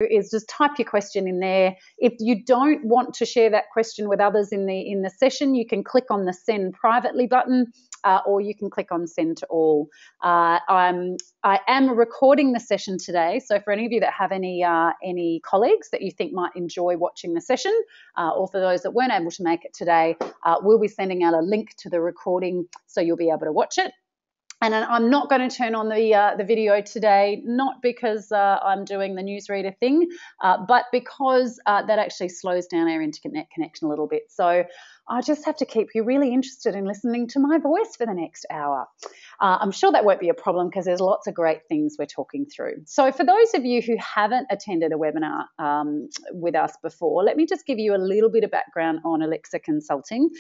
is just type your question in there. If you don't want to share that question with others in the session, you can click on the send privately button, or you can click on send to all. I am recording the session today, so for any of you that have any colleagues that you think might enjoy watching the session, or for those that weren't able to make it today, we'll be sending out a link to the recording so you'll be able to watch it. And I'm not going to turn on the video today, not because I'm doing the newsreader thing, but because that actually slows down our internet connection a little bit. So I just have to keep you really interested in listening to my voice for the next hour. I'm sure that won't be a problem because there's lots of great things we're talking through. So for those of you who haven't attended a webinar with us before, let me just give you a little bit of background on Alexa Consulting.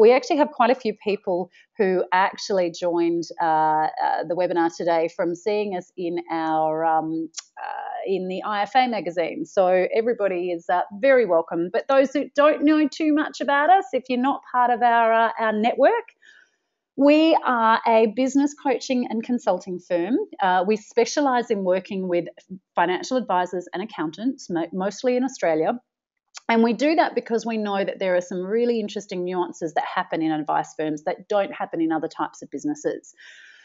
We actually have quite a few people who actually joined the webinar today from seeing us in our in the IFA magazine. So everybody is very welcome. But those who don't know too much about us, if you're not part of our network, we are a business coaching and consulting firm. We specialise in working with financial advisors and accountants, mostly in Australia. And we do that because we know that there are some really interesting nuances that happen in advice firms that don't happen in other types of businesses.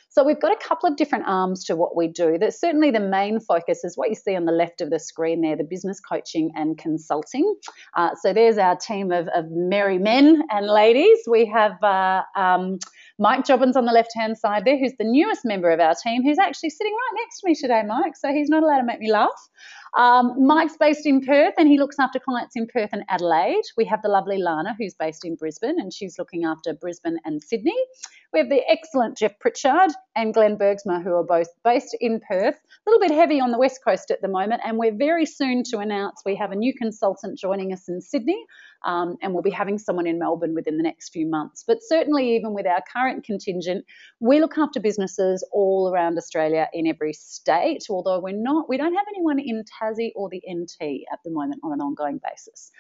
So we've got a couple of different arms to what we do. That's certainly the main focus is what you see on the left of the screen there, the business coaching and consulting. So there's our team of merry men and ladies. We have Mike Jobbins on the left-hand side there, who's the newest member of our team, who's actually sitting right next to me today, Mike, so he's not allowed to make me laugh. Mike's based in Perth and he looks after clients in Perth and Adelaide. We have the lovely Lana, who's based in Brisbane, and she's looking after Brisbane and Sydney. We have the excellent Jeff Pritchard and Glenn Bergsma, who are both based in Perth. A little bit heavy on the West Coast at the moment, and we're very soon to announce we have a new consultant joining us in Sydney, and we'll be having someone in Melbourne within the next few months. But certainly even with our current contingent, we look after businesses all around Australia in every state, although we don't have anyone in Tassie or the NT at the moment on an ongoing basis.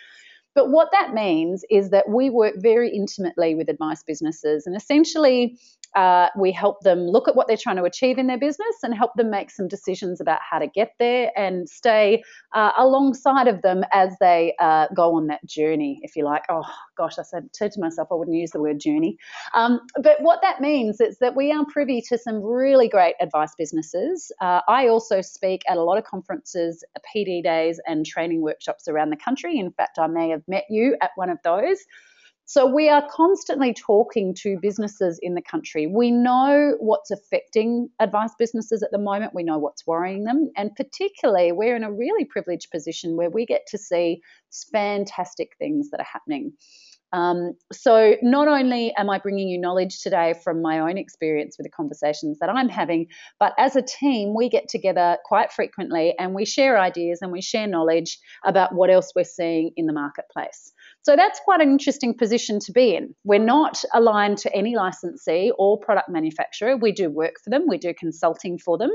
But what that means is that we work very intimately with advice businesses, and essentially we help them look at what they're trying to achieve in their business and help them make some decisions about how to get there and stay alongside of them as they go on that journey, if you like. Oh, gosh, I said to myself I wouldn't use the word journey. But what that means is that we are privy to some really great advice businesses. I also speak at a lot of conferences, PD days and training workshops around the country. In fact, I may have met you at one of those. So we are constantly talking to businesses in the country. We know what's affecting advice businesses at the moment. We know what's worrying them. And particularly, we're in a really privileged position where we get to see fantastic things that are happening. So not only am I bringing you knowledge today from my own experience with the conversations that I'm having, but as a team, we get together quite frequently and we share ideas and we share knowledge about what else we're seeing in the marketplace. So that's quite an interesting position to be in. We're not aligned to any licensee or product manufacturer. We do work for them, we do consulting for them,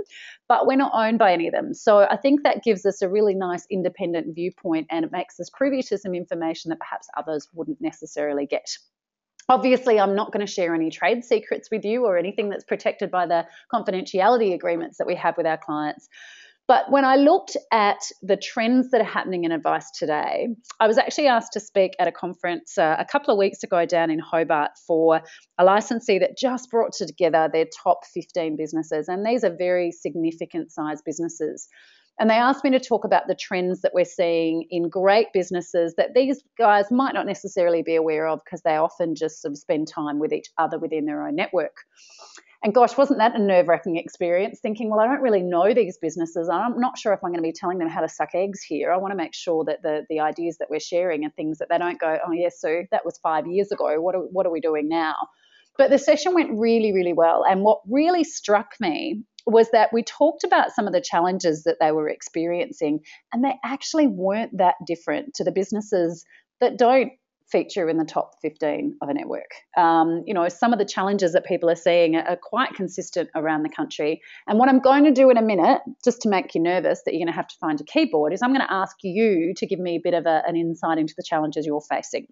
but we're not owned by any of them. So I think that gives us a really nice independent viewpoint, and it makes us privy to some information that perhaps others wouldn't necessarily get. Obviously, I'm not going to share any trade secrets with you or anything that's protected by the confidentiality agreements that we have with our clients. But when I looked at the trends that are happening in advice today, I was actually asked to speak at a conference a couple of weeks ago down in Hobart for a licensee that just brought together their top 15 businesses. And these are very significant size businesses. And they asked me to talk about the trends that we're seeing in great businesses that these guys might not necessarily be aware of because they often just sort of spend time with each other within their own network. And gosh, wasn't that a nerve-wracking experience, thinking, well, I don't really know these businesses. I'm not sure if I'm going to be telling them how to suck eggs here. I want to make sure that the ideas that we're sharing are things that they don't go, oh, yes, Sue, that was 5 years ago. What are we doing now? But the session went really, really well. And what really struck me was that we talked about some of the challenges that they were experiencing, and they actually weren't that different to the businesses that don't feature in the top 15 of a network. Some of the challenges that people are seeing are quite consistent around the country. And what I'm going to do in a minute, just to make you nervous that you're going to have to find a keyboard, is I'm going to ask you to give me a bit of an insight into the challenges you're facing.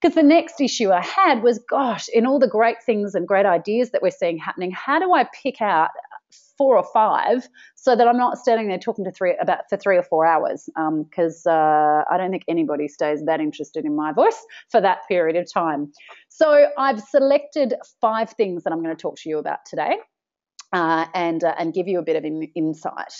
Because the next issue I had was, gosh, in all the great things and great ideas that we're seeing happening, how do I pick out 4 or 5, so that I'm not standing there talking to for 3 or 4 hours, because I don't think anybody stays that interested in my voice for that period of time. So I've selected 5 things that I'm going to talk to you about today, and give you a bit of insight.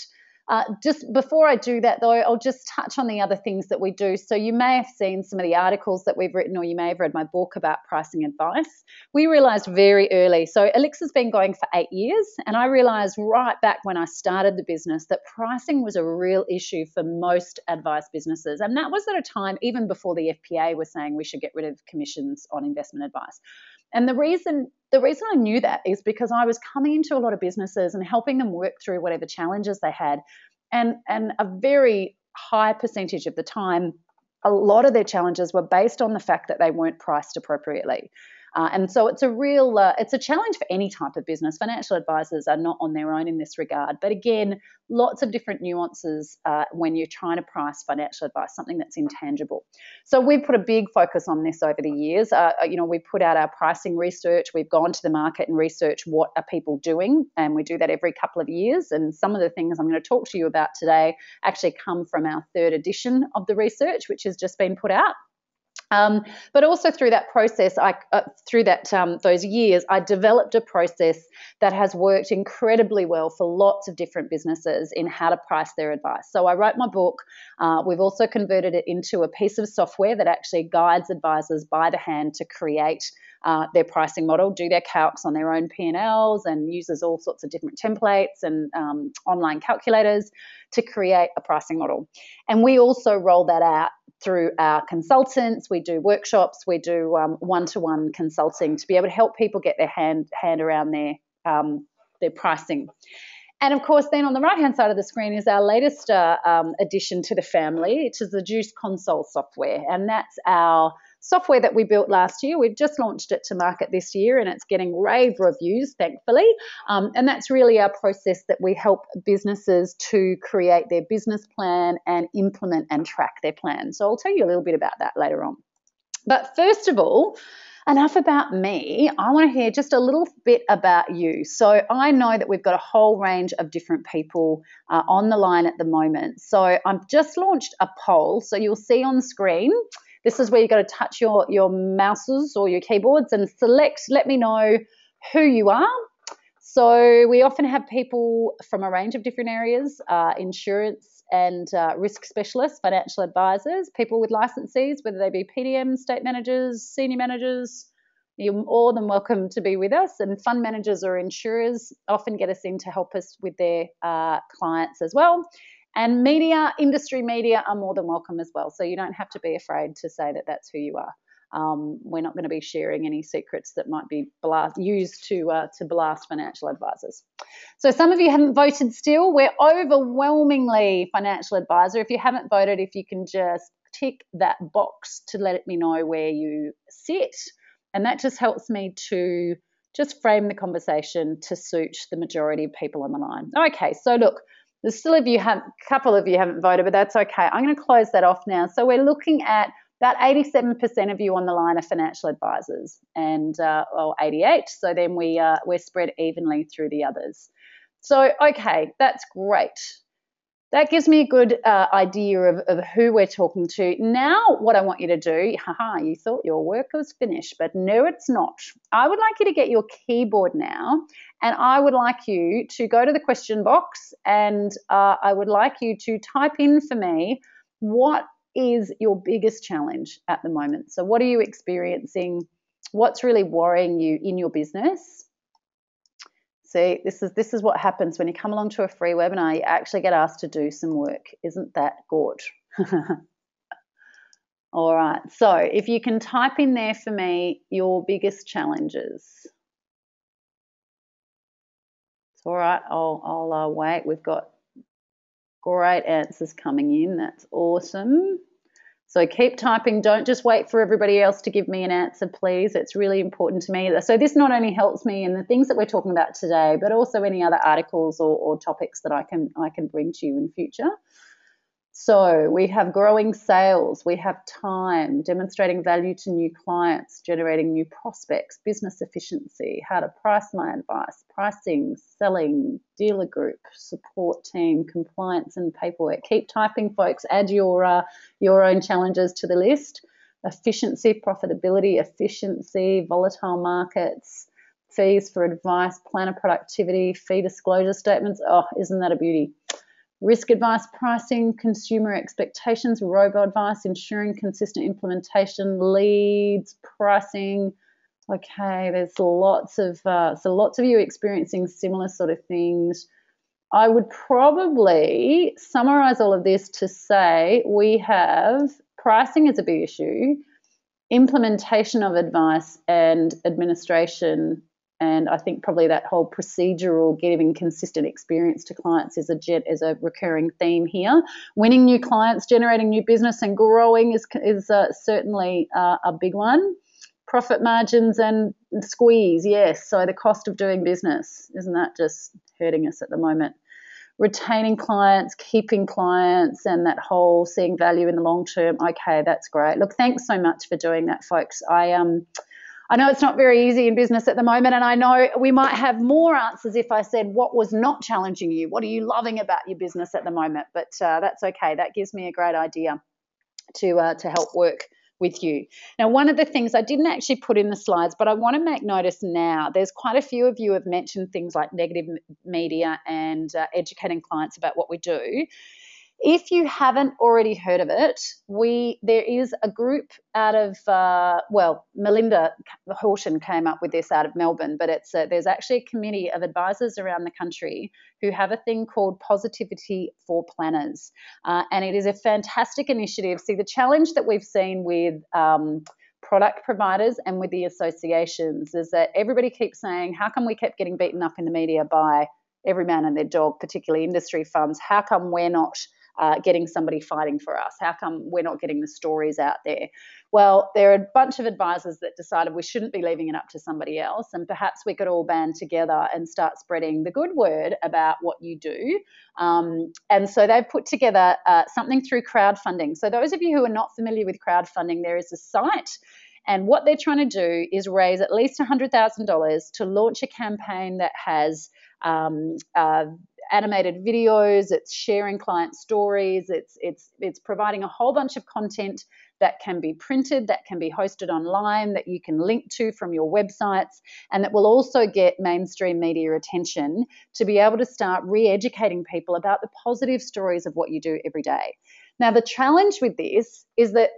Just before I do that, though, I'll just touch on the other things that we do. So you may have seen some of the articles that we've written, or you may have read my book about pricing advice. We realised very early, so Elixir's been going for 8 years, and I realised right back when I started the business that pricing was a real issue for most advice businesses. And that was at a time even before the FPA was saying we should get rid of commissions on investment advice. And the reason I knew that is because I was coming into a lot of businesses and helping them work through whatever challenges they had. And a very high percentage of the time, a lot of their challenges were based on the fact that they weren't priced appropriately. And so it's a challenge for any type of business. Financial advisors are not on their own in this regard. But again, lots of different nuances when you're trying to price financial advice, something that's intangible. So we've put a big focus on this over the years. We put out our pricing research. We've gone to the market and researched what are people doing, and we do that every couple of years. And some of the things I'm going to talk to you about today actually come from our 3rd edition of the research, which has just been put out. But also through that process, those years, I developed a process that has worked incredibly well for lots of different businesses in how to price their advice. So I wrote my book. We've also converted it into a piece of software that actually guides advisors by the hand to create their pricing model, do their calcs on their own P&Ls, and uses all sorts of different templates and online calculators to create a pricing model. And we also roll that out through our consultants. We do workshops, we do one-to-one consulting to be able to help people get their hand around their pricing. And of course, then on the right-hand side of the screen is our latest addition to the family, which is the Juice Console software. And that's our software that we built last year. We've just launched it to market this year, and it's getting rave reviews, thankfully. And that's really our process that we help businesses to create their business plan and implement and track their plan. So I'll tell you a little bit about that later on. But first of all, enough about me. I want to hear just a little bit about you. So I know that we've got a whole range of different people on the line at the moment. So I've just launched a poll. So you'll see on screen, this is where you've got to touch your mouses or your keyboards and select, let me know who you are. So we often have people from a range of different areas, insurance and risk specialists, financial advisors, people with licensees, whether they be PDMs, state managers, senior managers. You're more than welcome to be with us. And fund managers or insurers often get us in to help us with their clients as well. And media, industry media are more than welcome as well. So you don't have to be afraid to say that that's who you are. We're not going to be sharing any secrets that might be used to blast financial advisors. So some of you haven't voted still. We're overwhelmingly financial advisor. If you haven't voted, if you can just tick that box to let me know where you sit. And that just helps me to just frame the conversation to suit the majority of people on the line. Okay, so look, there's still a couple of you haven't voted, but that's okay. I'm going to close that off now. So we're looking at about 87% of you on the line are financial advisors, and 88. So then we're spread evenly through the others. So okay, that's great. That gives me a good idea of who we're talking to. Now, what I want you to do, you thought your work was finished, but no, it's not. I would like you to get your keyboard now, and I would like you to go to the question box, and I would like you to type in for me, what is your biggest challenge at the moment? So what are you experiencing? What's really worrying you in your business? See, this is what happens when you come along to a free webinar. You actually get asked to do some work. Isn't that good? All right. So if you can type in there for me your biggest challenges. It's all right. I'll wait. We've got great answers coming in. That's awesome. So keep typing. Don't just wait for everybody else to give me an answer, please. It's really important to me. So this not only helps me in the things that we're talking about today, but also any other articles or topics that I can bring to you in future. So we have growing sales, we have time, demonstrating value to new clients, generating new prospects, business efficiency, how to price my advice, pricing, selling, dealer group, support team, compliance and paperwork. Keep typing, folks. Add your own challenges to the list. Efficiency, profitability, efficiency, volatile markets, fees for advice, planner productivity, fee disclosure statements. Oh, isn't that a beauty? Risk advice, pricing, consumer expectations, robo advice, ensuring consistent implementation, leads, pricing. Okay, there's lots of you experiencing similar sort of things. I would probably summarize all of this to say we have pricing is a big issue, implementation of advice and administration, and I think probably that whole procedural giving consistent experience to clients is a recurring theme here. Winning new clients, generating new business, and growing is certainly a big one. Profit margins and squeeze, yes. So the cost of doing business, isn't that just hurting us at the moment? Retaining clients, keeping clients, and that whole seeing value in the long term. Okay, that's great. Look, thanks so much for doing that, folks. I know it's not very easy in business at the moment, and I know we might have more answers if I said what was not challenging you. What are you loving about your business at the moment? But that's okay. That gives me a great idea to help work with you. Now, one of the things I didn't actually put in the slides, but I want to make notice now, there's quite a few of you have mentioned things like negative media and educating clients about what we do. If you haven't already heard of it, there is a group out of, Melinda Horton came up with this out of Melbourne, but there's actually a committee of advisors around the country who have a thing called Positivity for Planners. And it is a fantastic initiative. See, the challenge that we've seen with product providers and with the associations is that everybody keeps saying, how come we kept getting beaten up in the media by every man and their dog, particularly industry funds? How come we're not getting somebody fighting for us? How come we're not getting the stories out there? Well, there are a bunch of advisors that decided we shouldn't be leaving it up to somebody else, and perhaps we could all band together and start spreading the good word about what you do. And so they've put together something through crowdfunding. So those of you who are not familiar with crowdfunding, there is a site, and what they're trying to do is raise at least $100,000 to launch a campaign that has animated videos, it's sharing client stories, it's providing a whole bunch of content that can be printed, that can be hosted online, that you can link to from your websites, and that will also get mainstream media attention to be able to start re-educating people about the positive stories of what you do every day. Now, the challenge with this is that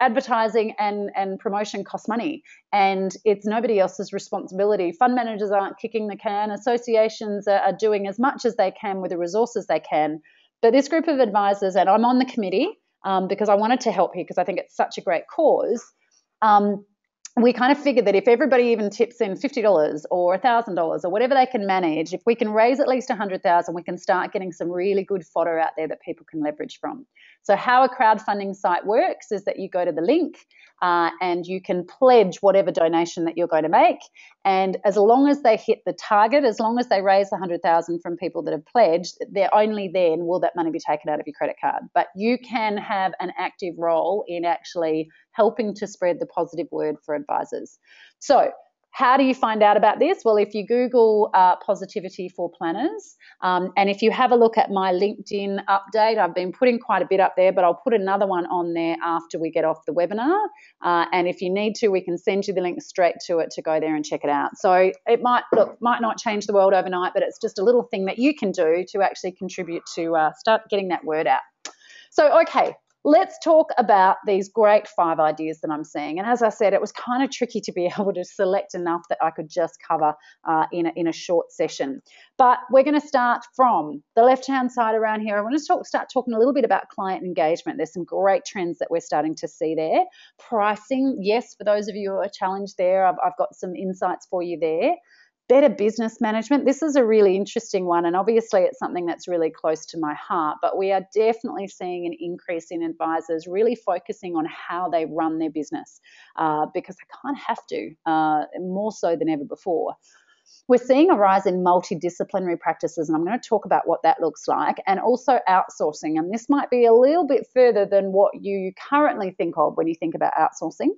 advertising and promotion costs money, and it's nobody else's responsibility. Fund managers aren't kicking the can. Associations are doing as much as they can with the resources they can. But this group of advisors, and I'm on the committee because I wanted to help here because I think it's such a great cause, we kind of figured that if everybody even tips in $50 or $1,000 or whatever they can manage, if we can raise at least $100,000, we can start getting some really good fodder out there that people can leverage from. So how a crowdfunding site works is that you go to the link and you can pledge whatever donation that you're going to make. And as long as they hit the target, as long as they raise $100,000 from people that have pledged, they're only then will that money be taken out of your credit card. But you can have an active role in actually helping to spread the positive word for advisors. So how do you find out about this? Well, if you Google Positivity for Planners, and if you have a look at my LinkedIn update, I've been putting quite a bit up there, but I'll put another one on there after we get off the webinar. And if you need to, we can send you the link straight to it to go there and check it out. So it might not change the world overnight, but it's just a little thing that you can do to actually contribute to start getting that word out. So, okay. Let's talk about these great 5 ideas that I'm seeing. And as I said, it was kind of tricky to be able to select enough that I could just cover in a short session. But we're going to start from the left-hand side around here. I want to start talking a little bit about client engagement. There's some great trends that we're starting to see there. Pricing, yes, for those of you who are challenged there, I've got some insights for you there. Better business management. This is a really interesting one, and obviously it's something that's really close to my heart, but we are definitely seeing an increase in advisors really focusing on how they run their business because they kind of have to, more so than ever before. We're seeing a rise in multidisciplinary practices, and I'm going to talk about what that looks like, and also outsourcing. And this might be a little bit further than what you currently think of when you think about outsourcing.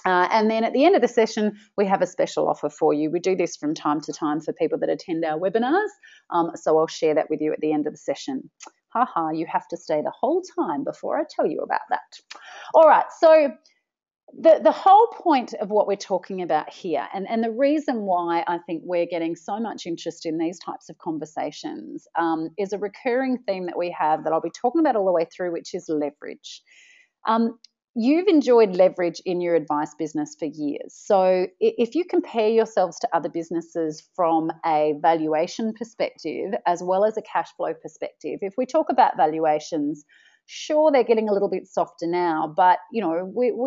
And then at the end of the session, we have a special offer for you. We do this from time to time for people that attend our webinars. So I'll share that with you at the end of the session. Haha, you have to stay the whole time before I tell you about that. All right, so the whole point of what we're talking about here, and the reason why I think we're getting so much interest in these types of conversations is a recurring theme that we have that I'll be talking about all the way through, which is leverage. You've enjoyed leverage in your advice business for years. So if you compare yourselves to other businesses from a valuation perspective as well as a cash flow perspective, if we talk about valuations, sure, they're getting a little bit softer now, but we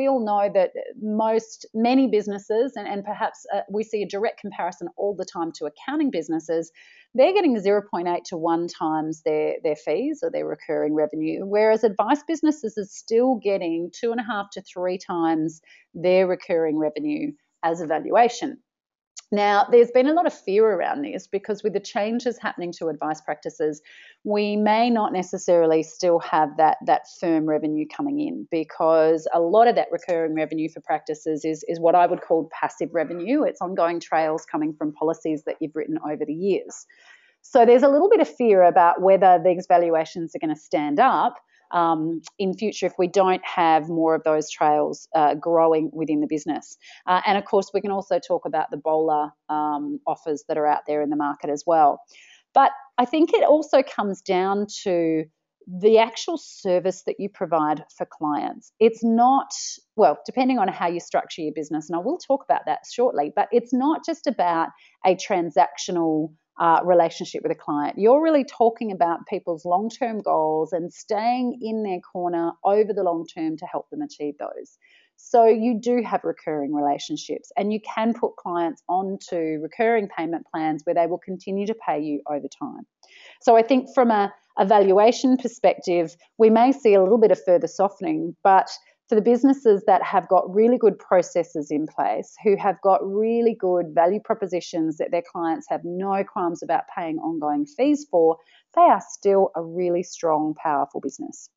all know that many businesses, and perhaps we see a direct comparison all the time to accounting businesses, they're getting 0.8 to 1 times their fees or their recurring revenue, whereas advice businesses are still getting 2.5 to 3 times their recurring revenue as a valuation. Now, there's been a lot of fear around this because with the changes happening to advice practices, we may not necessarily still have that firm revenue coming in, because a lot of that recurring revenue for practices is what I would call passive revenue. It's ongoing trails coming from policies that you've written over the years. So there's a little bit of fear about whether these valuations are going to stand up in future if we don't have more of those trails growing within the business. And of course, we can also talk about the bowler offers that are out there in the market as well. But I think it also comes down to the actual service that you provide for clients. It's not, well, depending on how you structure your business, and I will talk about that shortly, but it's not just about a transactional relationship with a client. You're really talking about people's long-term goals and staying in their corner over the long term to help them achieve those. So you do have recurring relationships, and you can put clients onto recurring payment plans where they will continue to pay you over time. So I think from a valuation perspective, we may see a little bit of further softening, but for the businesses that have got really good processes in place, who have got really good value propositions that their clients have no qualms about paying ongoing fees for, they are still a really strong, powerful business.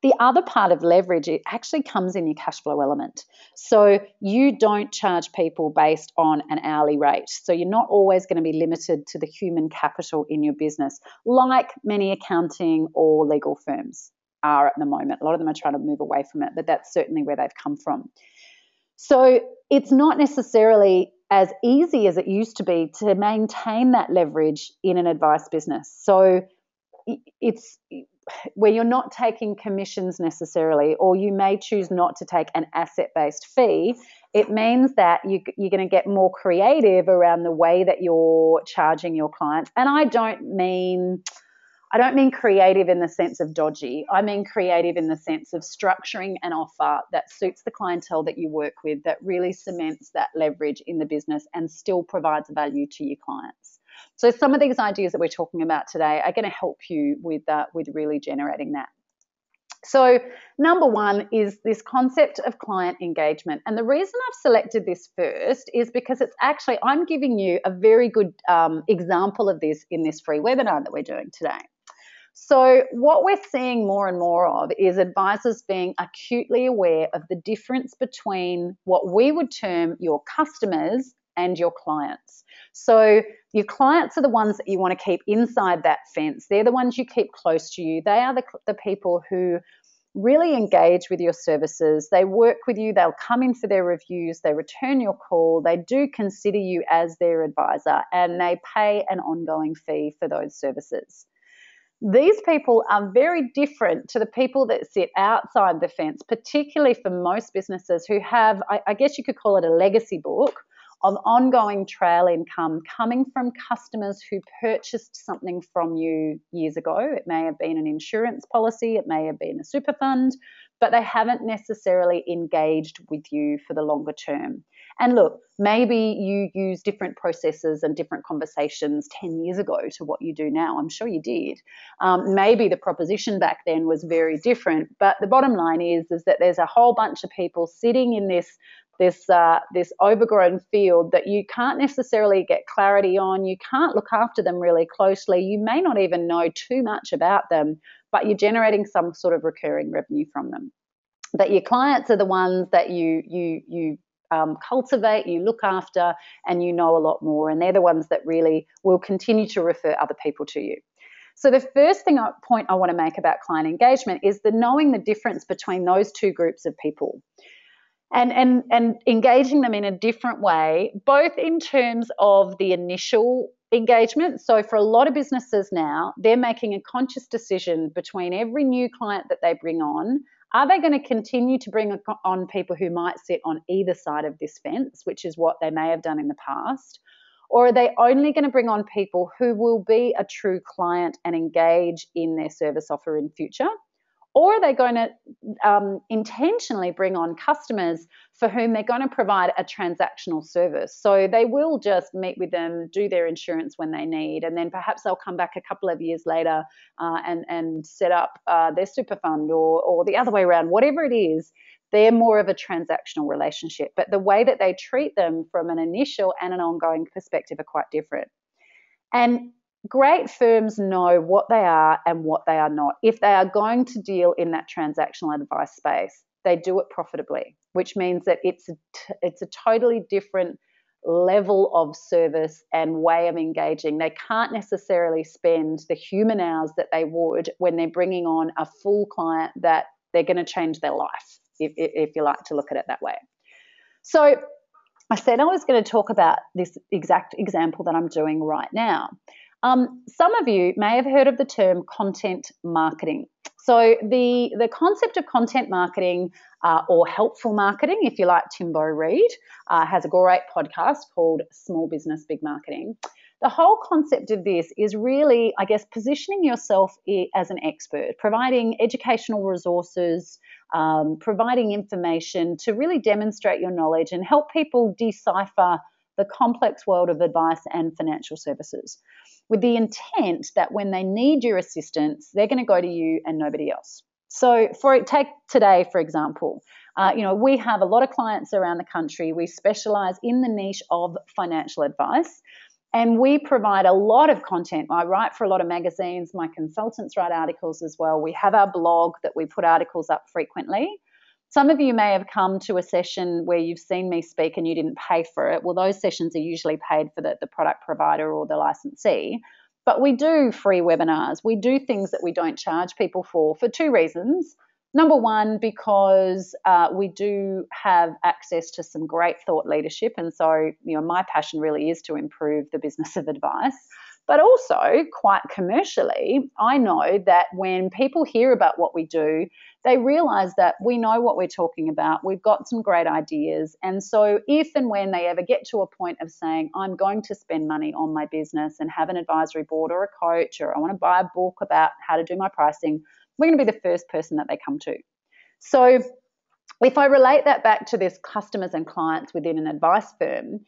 The other part of leverage, it actually comes in your cash flow element. So you don't charge people based on an hourly rate. So you're not always going to be limited to the human capital in your business, like many accounting or legal firms are at the moment. A lot of them are trying to move away from it, but that's certainly where they've come from. So it's not necessarily as easy as it used to be to maintain that leverage in an advice business. So it's where you're not taking commissions necessarily, or you may choose not to take an asset-based fee. It means that you're going to get more creative around the way that you're charging your clients. And I don't mean creative in the sense of dodgy. I mean creative in the sense of structuring an offer that suits the clientele that you work with, that really cements that leverage in the business and still provides value to your clients. So some of these ideas that we're talking about today are going to help you with really generating that. So number one is this concept of client engagement. And the reason I've selected this first is because it's actually, I'm giving you a very good example of this in this free webinar that we're doing today. So what we're seeing more and more of is advisors being acutely aware of the difference between what we would term your customers and your clients. So your clients are the ones that you want to keep inside that fence. They're the ones you keep close to you. They are the people who really engage with your services. They work with you. They'll come in for their reviews. They return your call. They do consider you as their advisor, and they pay an ongoing fee for those services. These people are very different to the people that sit outside the fence, particularly for most businesses who have, I guess you could call it a legacy book of ongoing trail income coming from customers who purchased something from you years ago. It may have been an insurance policy, it may have been a super fund, but they haven't necessarily engaged with you for the longer term. And look, maybe you use different processes and different conversations 10 years ago to what you do now. I'm sure you did. Maybe the proposition back then was very different, but the bottom line is that there's a whole bunch of people sitting in this this overgrown field that you can't necessarily get clarity on. You can't look after them really closely. You may not even know too much about them, but you're generating some sort of recurring revenue from them. But your clients are the ones that you cultivate, you look after, and you know a lot more. And they're the ones that really will continue to refer other people to you. So the first point I want to make about client engagement is knowing the difference between those two groups of people. And engaging them in a different way, both in terms of the initial engagement. So for a lot of businesses now, they're making a conscious decision between every new client that they bring on. Are they going to continue to bring on people who might sit on either side of this fence, which is what they may have done in the past? Or are they only going to bring on people who will be a true client and engage in their service offer in future? Or are they going to intentionally bring on customers for whom they're going to provide a transactional service? So they will just meet with them, do their insurance when they need, and then perhaps they'll come back a couple of years later and set up their super fund or the other way around. Whatever it is, they're more of a transactional relationship. But the way that they treat them from an initial and an ongoing perspective are quite different. And great firms know what they are and what they are not. If they are going to deal in that transactional advice space, they do it profitably, which means that it's a totally different level of service and way of engaging. They can't necessarily spend the human hours that they would when they're bringing on a full client that they're going to change their life, if you like to look at it that way. So I said I was going to talk about this exact example that I'm doing right now. Some of you may have heard of the term content marketing. So the concept of content marketing or helpful marketing, if you like Timbo Reid, has a great podcast called Small Business, Big Marketing. The whole concept of this is really, I guess, positioning yourself as an expert, providing educational resources, providing information to really demonstrate your knowledge and help people decipher the complex world of advice and financial services, with the intent that when they need your assistance, they're going to go to you and nobody else. So take today, for example, we have a lot of clients around the country. We specialize in the niche of financial advice, and we provide a lot of content. I write for a lot of magazines. My consultants write articles as well. We have our blog that we put articles up frequently. Some of you may have come to a session where you've seen me speak and you didn't pay for it. Well, those sessions are usually paid for the product provider or the licensee. But we do free webinars. We do things that we don't charge people for two reasons. Number one, because we do have access to some great thought leadership. And so, my passion really is to improve the business of advice. But also, quite commercially, I know that when people hear about what we do, they realize that we know what we're talking about. We've got some great ideas. And so if and when they ever get to a point of saying, I'm going to spend money on my business and have an advisory board or a coach, or I want to buy a book about how to do my pricing, we're going to be the first person that they come to. So if I relate that back to this customers and clients within an advice firm,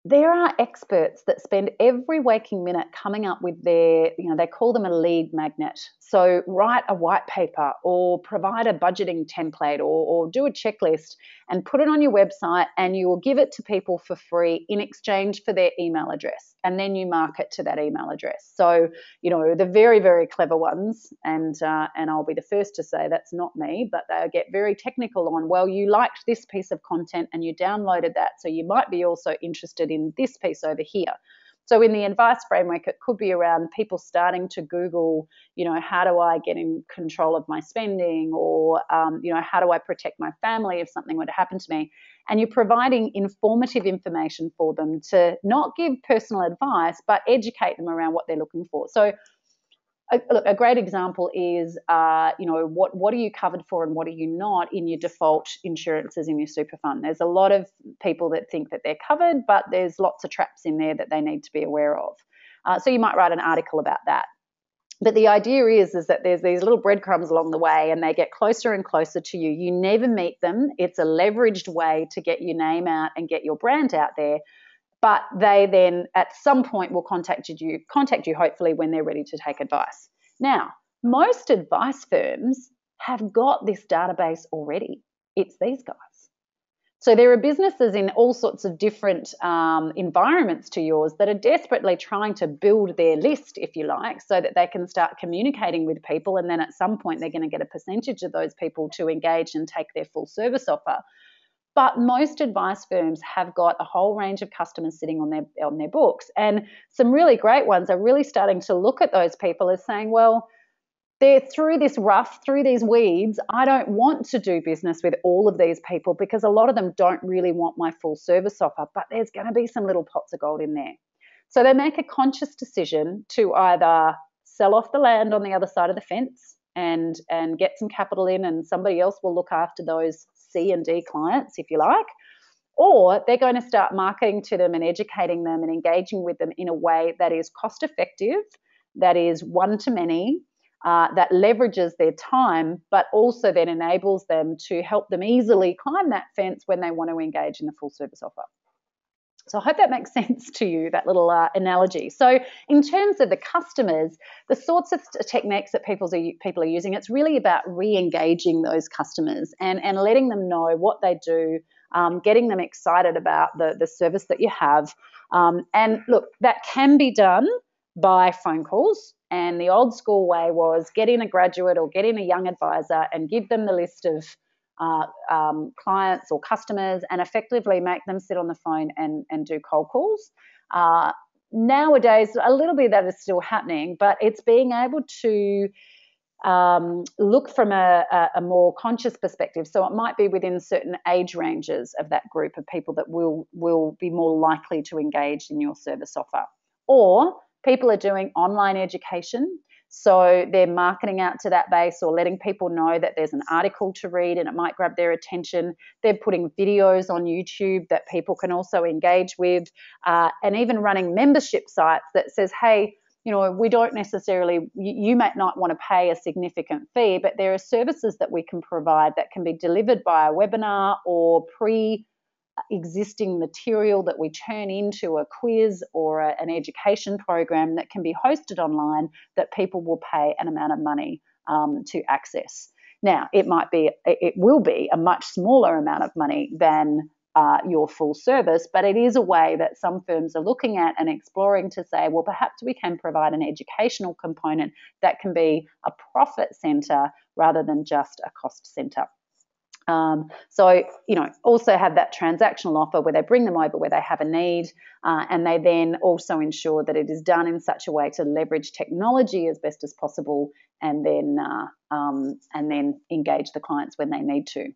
there are experts that spend every waking minute coming up with their, they call them a lead magnet. So write a white paper or provide a budgeting template or do a checklist and put it on your website, and you will give it to people for free in exchange for their email address. And then you market to that email address. So, the very, very clever ones, and I'll be the first to say that's not me, but they get very technical on, well, you liked this piece of content and you downloaded that, so you might be also interested in this piece over here. So in the advice framework, it could be around people starting to Google, how do I get in control of my spending, or, how do I protect my family if something were to happen to me? And you're providing informative information for them to not give personal advice, but educate them around what they're looking for. So a great example is, what are you covered for and what are you not in your default insurances in your super fund? There's a lot of people that think that they're covered, but there's lots of traps in there that they need to be aware of. So you might write an article about that. But the idea is that there's these little breadcrumbs along the way, and they get closer and closer to you. You never meet them. It's a leveraged way to get your name out and get your brand out there. But they then at some point will contact you hopefully when they're ready to take advice. Now, most advice firms have got this database already. It's these guys. So there are businesses in all sorts of different environments to yours that are desperately trying to build their list, if you like, so that they can start communicating with people, and then at some point they're going to get a percentage of those people to engage and take their full service offer. But most advice firms have got a whole range of customers sitting on their books, and some really great ones are really starting to look at those people as saying, well, they're through this rough, through these weeds. I don't want to do business with all of these people because a lot of them don't really want my full service offer, but there's going to be some little pots of gold in there. So they make a conscious decision to either sell off the land on the other side of the fence and get some capital in, and somebody else will look after those C and D clients, if you like, or they're going to start marketing to them and educating them and engaging with them in a way that is cost effective, that is one-to-many, that leverages their time, but also then enables them to help them easily climb that fence when they want to engage in the full service offer. So I hope that makes sense to you, that little analogy. So in terms of the customers, the sorts of techniques that people are using, it's really about re-engaging those customers and letting them know what they do, getting them excited about the service that you have. And look, that can be done by phone calls. And the old school way was get in a graduate or get in a young advisor and give them the list of clients or customers and effectively make them sit on the phone and do cold calls. Nowadays, a little bit of that is still happening, but it's being able to look from a more conscious perspective. So it might be within certain age ranges of that group of people that will be more likely to engage in your service offer. Or people are doing online education. So they're marketing out to that base or letting people know that there's an article to read and it might grab their attention. They're putting videos on YouTube that people can also engage with, and even running membership sites that says, hey, we don't necessarily, you might not want to pay a significant fee, but there are services that we can provide that can be delivered by a webinar or pre-existing material that we turn into a quiz or an education program that can be hosted online that people will pay an amount of money to access. Now, it will be a much smaller amount of money than your full service, but it is a way that some firms are looking at and exploring to say, well, perhaps we can provide an educational component that can be a profit center rather than just a cost center. So, also have that transactional offer where they bring them over where they have a need, and they then also ensure that it is done in such a way to leverage technology as best as possible, and then engage the clients when they need to.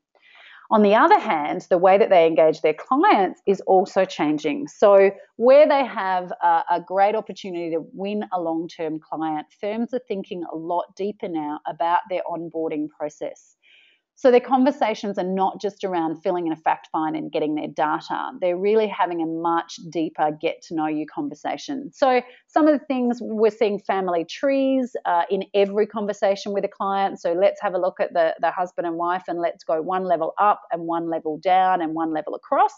On the other hand, the way that they engage their clients is also changing. So where they have a great opportunity to win a long-term client, firms are thinking a lot deeper now about their onboarding process. So their conversations are not just around filling in a fact find and getting their data. They're really having a much deeper get to know you conversation. So some of the things, we're seeing family trees in every conversation with a client. So let's have a look at the husband and wife, and let's go one level up and one level down and one level across.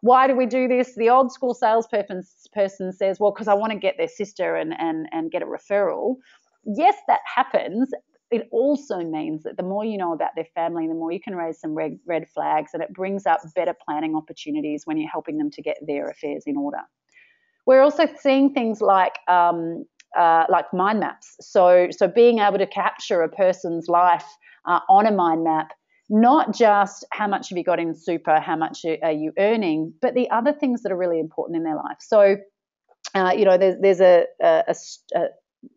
Why do we do this? The old school salesperson says, well, because I want to get their sister and get a referral. Yes, that happens. It also means that the more you know about their family, the more you can raise some red flags, and it brings up better planning opportunities when you're helping them to get their affairs in order. We're also seeing things like mind maps. So being able to capture a person's life on a mind map, not just how much have you got in super, how much are you earning, but the other things that are really important in their life. So, there's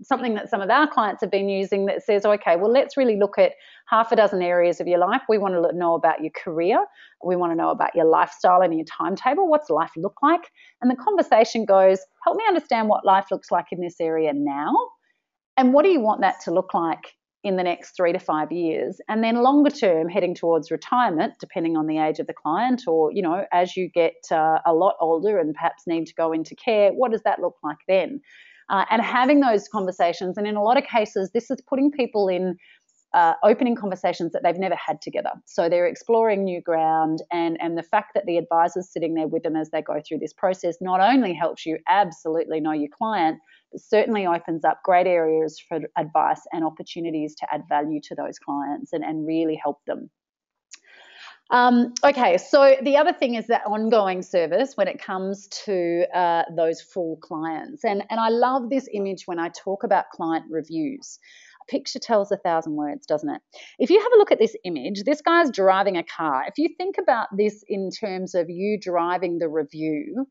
something that some of our clients have been using that says, okay, well, let's really look at half a dozen areas of your life. We want to know about your career. We want to know about your lifestyle and your timetable. What's life look like? And the conversation goes, help me understand what life looks like in this area now. And what do you want that to look like in the next 3 to 5 years? And then longer term, heading towards retirement, depending on the age of the client, or, as you get a lot older and perhaps need to go into care, what does that look like then? And having those conversations, and in a lot of cases, this is putting people in opening conversations that they've never had together. So they're exploring new ground, and the fact that the advisor's sitting there with them as they go through this process not only helps you absolutely know your client, but certainly opens up great areas for advice and opportunities to add value to those clients and really help them. Okay, so the other thing is that ongoing service when it comes to those full clients. And I love this image when I talk about client reviews. A picture tells 1,000 words, doesn't it? If you have a look at this image, this guy's driving a car. If you think about this in terms of you driving the review,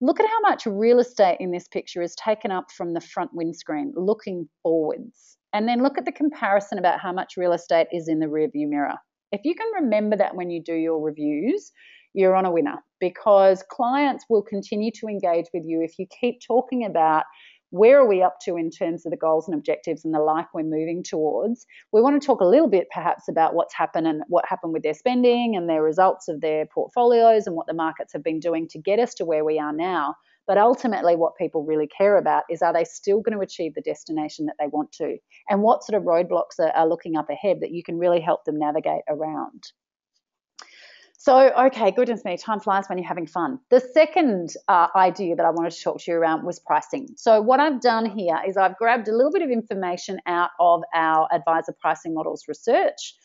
look at how much real estate in this picture is taken up from the front windscreen looking forwards. And then look at the comparison about how much real estate is in the rearview mirror. If you can remember that when you do your reviews, you're on a winner, because clients will continue to engage with you if you keep talking about where are we up to in terms of the goals and objectives and the life we're moving towards. We want to talk a little bit perhaps about what's happened and what happened with their spending and their results of their portfolios and what the markets have been doing to get us to where we are now. But ultimately what people really care about is, are they still going to achieve the destination that they want to? And what sort of roadblocks are looking up ahead that you can really help them navigate around? So, okay, goodness me, time flies when you're having fun. The second idea that I wanted to talk to you around was pricing. So what I've done here is I've grabbed a little bit of information out of our advisor pricing models research.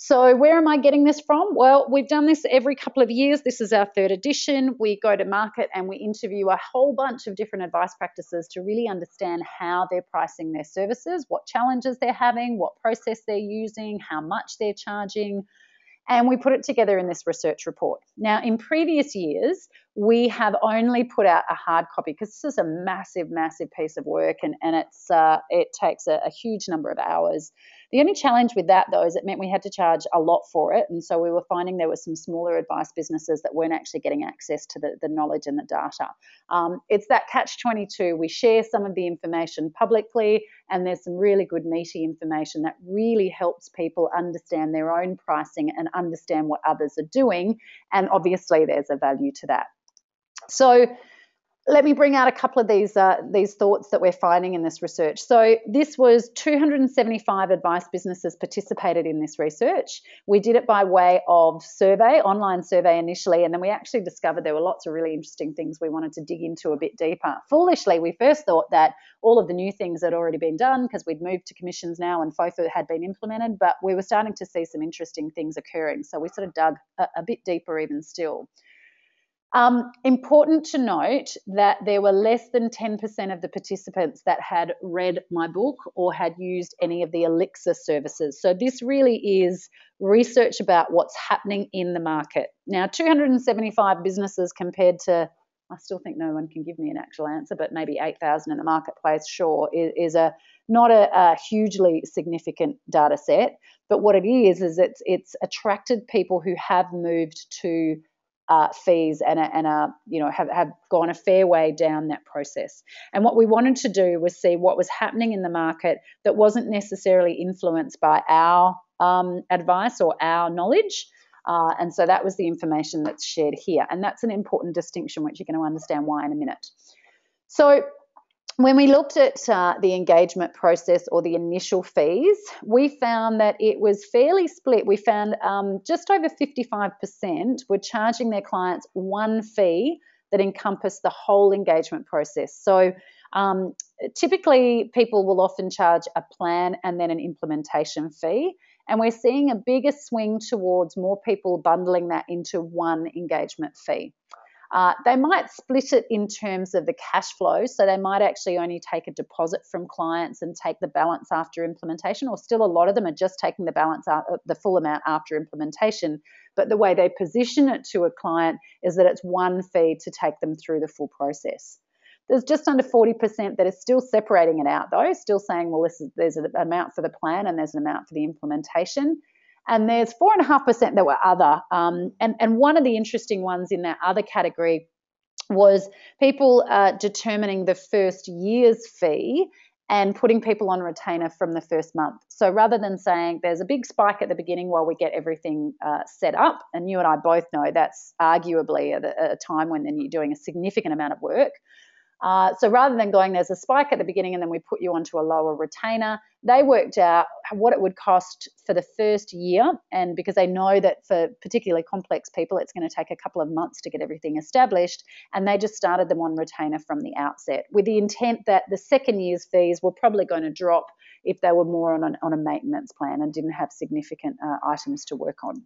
So where am I getting this from? Well, we've done this every couple of years. This is our third edition. We go to market and we interview a whole bunch of different advice practices to really understand how they're pricing their services, what challenges they're having, what process they're using, how much they're charging. And we put it together in this research report. Now, in previous years, we have only put out a hard copy because this is a massive, massive piece of work, and it takes a huge number of hours. The only challenge with that, though, is it meant we had to charge a lot for it. And so we were finding there were some smaller advice businesses that weren't actually getting access to the knowledge and the data. It's that catch-22. We share some of the information publicly, and there's some really good meaty information that really helps people understand their own pricing and understand what others are doing. And obviously there's a value to that. So let me bring out a couple of these thoughts that we're finding in this research. So this was 275 advice businesses participated in this research. We did it by way of survey, online survey initially, and then we actually discovered there were lots of really interesting things we wanted to dig into a bit deeper. Foolishly, we first thought that all of the new things had already been done because we'd moved to commissions now and FOFA had been implemented, but we were starting to see some interesting things occurring. So we sort of dug a bit deeper even still. Important to note that there were less than 10% of the participants that had read my book or had used any of the Elixir services. So this really is research about what's happening in the market. Now, 275 businesses compared to, I still think no one can give me an actual answer, but maybe 8,000 in the marketplace, sure, is not a hugely significant data set. But what it is it's attracted people who have moved to fees and have gone a fair way down that process. And what we wanted to do was see what was happening in the market that wasn't necessarily influenced by our advice or our knowledge. And so that was the information that's shared here. And that's an important distinction, which you're going to understand why in a minute. So when we looked at the engagement process or the initial fees, we found that it was fairly split. We found just over 55% were charging their clients one fee that encompassed the whole engagement process. So typically people will often charge a plan and then an implementation fee. And we're seeing a bigger swing towards more people bundling that into one engagement fee. They might split it in terms of the cash flow, so they might actually only take a deposit from clients and take the balance after implementation, or still a lot of them are just taking the balance out, the full amount after implementation. But the way they position it to a client is that it's one fee to take them through the full process. There's just under 40% that is still separating it out, though, still saying, well, there's an amount for the plan and there's an amount for the implementation. And there's 4.5% that were other. And one of the interesting ones in that other category was people determining the first year's fee and putting people on retainer from the first month. So rather than saying there's a big spike at the beginning while we get everything set up, and you and I both know that's arguably at a time when then you're doing a significant amount of work. So rather than going, there's a spike at the beginning and then we put you onto a lower retainer, they worked out what it would cost for the first year. And because they know that for particularly complex people, it's going to take a couple of months to get everything established. And they just started them on retainer from the outset with the intent that the second year's fees were probably going to drop if they were more on a maintenance plan and didn't have significant items to work on.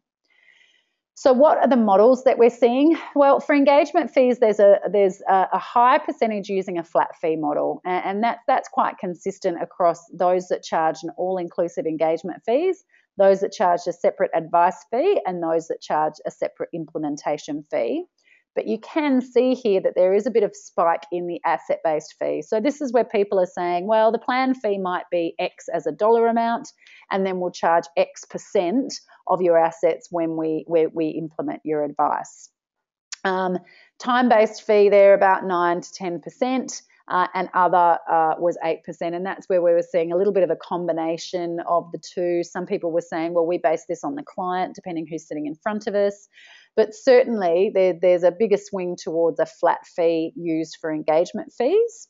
So what are the models that we're seeing? Well, for engagement fees, there's a high percentage using a flat fee model, and that's quite consistent across those that charge an all-inclusive engagement fees, those that charge a separate advice fee, and those that charge a separate implementation fee. But you can see here that there is a bit of spike in the asset-based fee. So this is where people are saying, well, the plan fee might be X as a dollar amount, and then we'll charge X percent of your assets when we implement your advice. Time-based fee there about 9 to 10%. And other was 8%. And that's where we were seeing a little bit of a combination of the two. Some people were saying, well, we base this on the client, depending who's sitting in front of us. But certainly there's a bigger swing towards a flat fee used for engagement fees.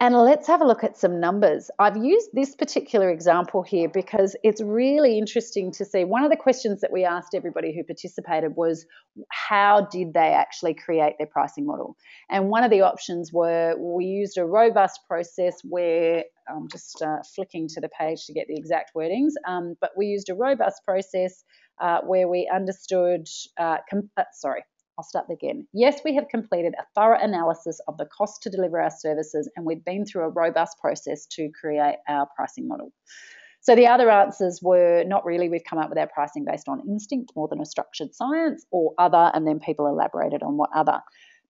And let's have a look at some numbers. I've used this particular example here because it's really interesting to see. One of the questions that we asked everybody who participated was, how did they actually create their pricing model? And one of the options were, we used a robust process where, I'm just flicking to the page to get the exact wordings, but we used a robust process where we understood, I'll start again. Yes, we have completed a thorough analysis of the cost to deliver our services, and we've been through a robust process to create our pricing model. So the other answers were, not really, we've come up with our pricing based on instinct more than a structured science, or other, and then people elaborated on what other.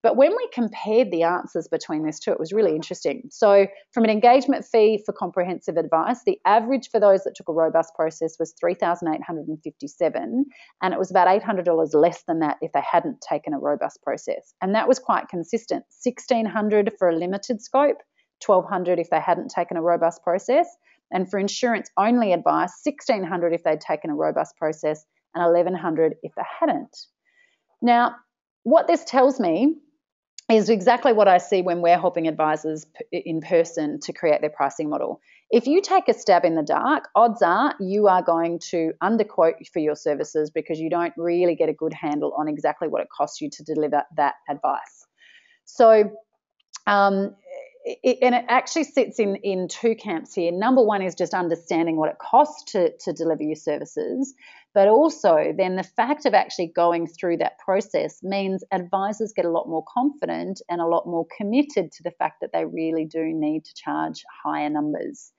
But when we compared the answers between these two, it was really interesting. So from an engagement fee for comprehensive advice, the average for those that took a robust process was $3,857, and it was about $800 less than that if they hadn't taken a robust process. And that was quite consistent. $1,600 for a limited scope, $1,200 if they hadn't taken a robust process, and for insurance-only advice, $1,600 if they'd taken a robust process, and $1,100 if they hadn't. Now, what this tells me is exactly what I see when we're helping advisors in person to create their pricing model. If you take a stab in the dark, odds are you are going to underquote for your services because you don't really get a good handle on exactly what it costs you to deliver that advice. So, it actually sits in two camps here. Number one is just understanding what it costs to deliver your services, but also then the fact of actually going through that process means advisors get a lot more confident and a lot more committed to the fact that they really do need to charge higher numbers.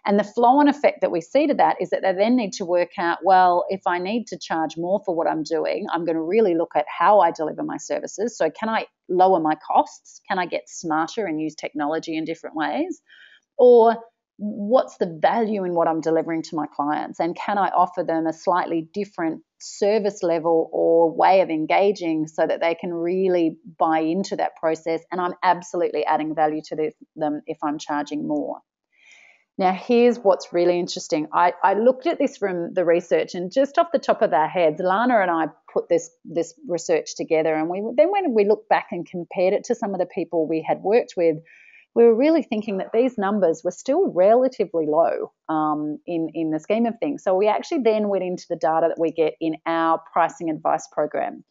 And the flow-on effect that we see to that is that they then need to work out, well, if I need to charge more for what I'm doing, I'm going to really look at how I deliver my services. So can I lower my costs? Can I get smarter and use technology in different ways? Or what's the value in what I'm delivering to my clients? And can I offer them a slightly different service level or way of engaging so that they can really buy into that process? And I'm absolutely adding value to them if I'm charging more. Now, here's what's really interesting. I looked at this from the research, and just off the top of our heads, Lana and I put this research together, and then when we looked back and compared it to some of the people we had worked with, we were really thinking that these numbers were still relatively low in the scheme of things. So we actually then went into the data that we get in our pricing advice program.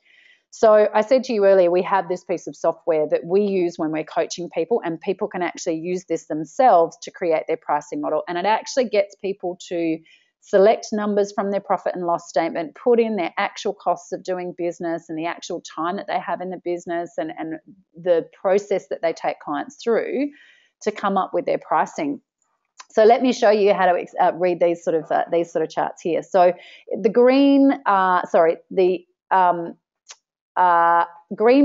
So I said to you earlier, we have this piece of software that we use when we're coaching people, and people can actually use this themselves to create their pricing model. And it actually gets people to select numbers from their profit and loss statement, put in their actual costs of doing business and the actual time that they have in the business and the process that they take clients through to come up with their pricing. So let me show you how to read these sort of charts here. So the green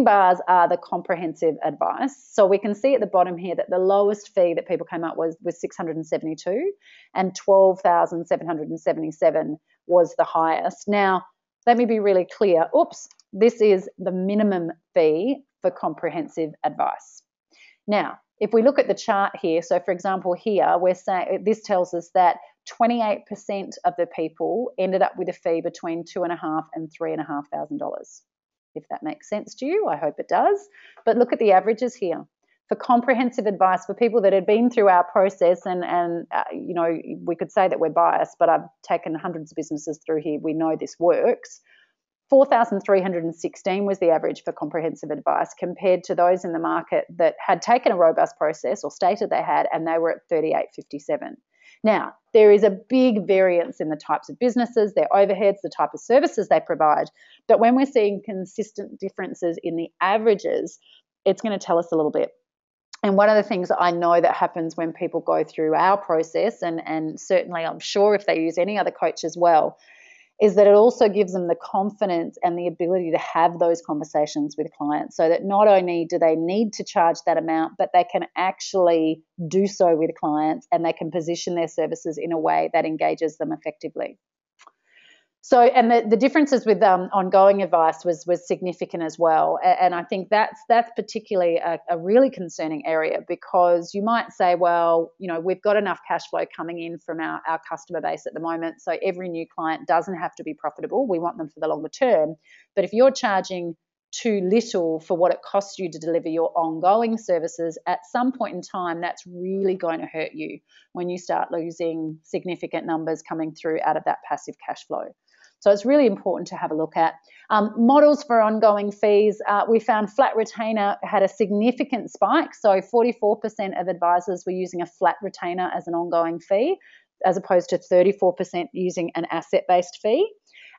bars are the comprehensive advice. So we can see at the bottom here that the lowest fee that people came up with was $672, and $12,777 was the highest. Now, let me be really clear. This is the minimum fee for comprehensive advice. Now, if we look at the chart here, so for example here, we're saying this tells us that 28% of the people ended up with a fee between $2,500 and $3,500. If that makes sense to you, I hope it does. But look at the averages here. For comprehensive advice, for people that had been through our process, and you know, we could say that we're biased, but I've taken hundreds of businesses through here. We know this works. 4,316 was the average for comprehensive advice, compared to those in the market that had taken a robust process or stated they had, and they were at 3,857. Now, there is a big variance in the types of businesses, their overheads, the type of services they provide. But when we're seeing consistent differences in the averages, it's going to tell us a little bit. And one of the things that I know that happens when people go through our process, and certainly I'm sure if they use any other coach as well, is that it also gives them the confidence and the ability to have those conversations with clients, so that not only do they need to charge that amount, but they can actually do so with clients, and they can position their services in a way that engages them effectively. So, and the differences with ongoing advice was significant as well. And I think that's particularly a really concerning area, because you might say, well, you know, we've got enough cash flow coming in from our customer base at the moment, so every new client doesn't have to be profitable. We want them for the longer term. But if you're charging too little for what it costs you to deliver your ongoing services, at some point in time, that's really going to hurt you when you start losing significant numbers coming through out of that passive cash flow. So it's really important to have a look at. Models for ongoing fees, we found flat retainer had a significant spike. So 44% of advisors were using a flat retainer as an ongoing fee, as opposed to 34% using an asset-based fee.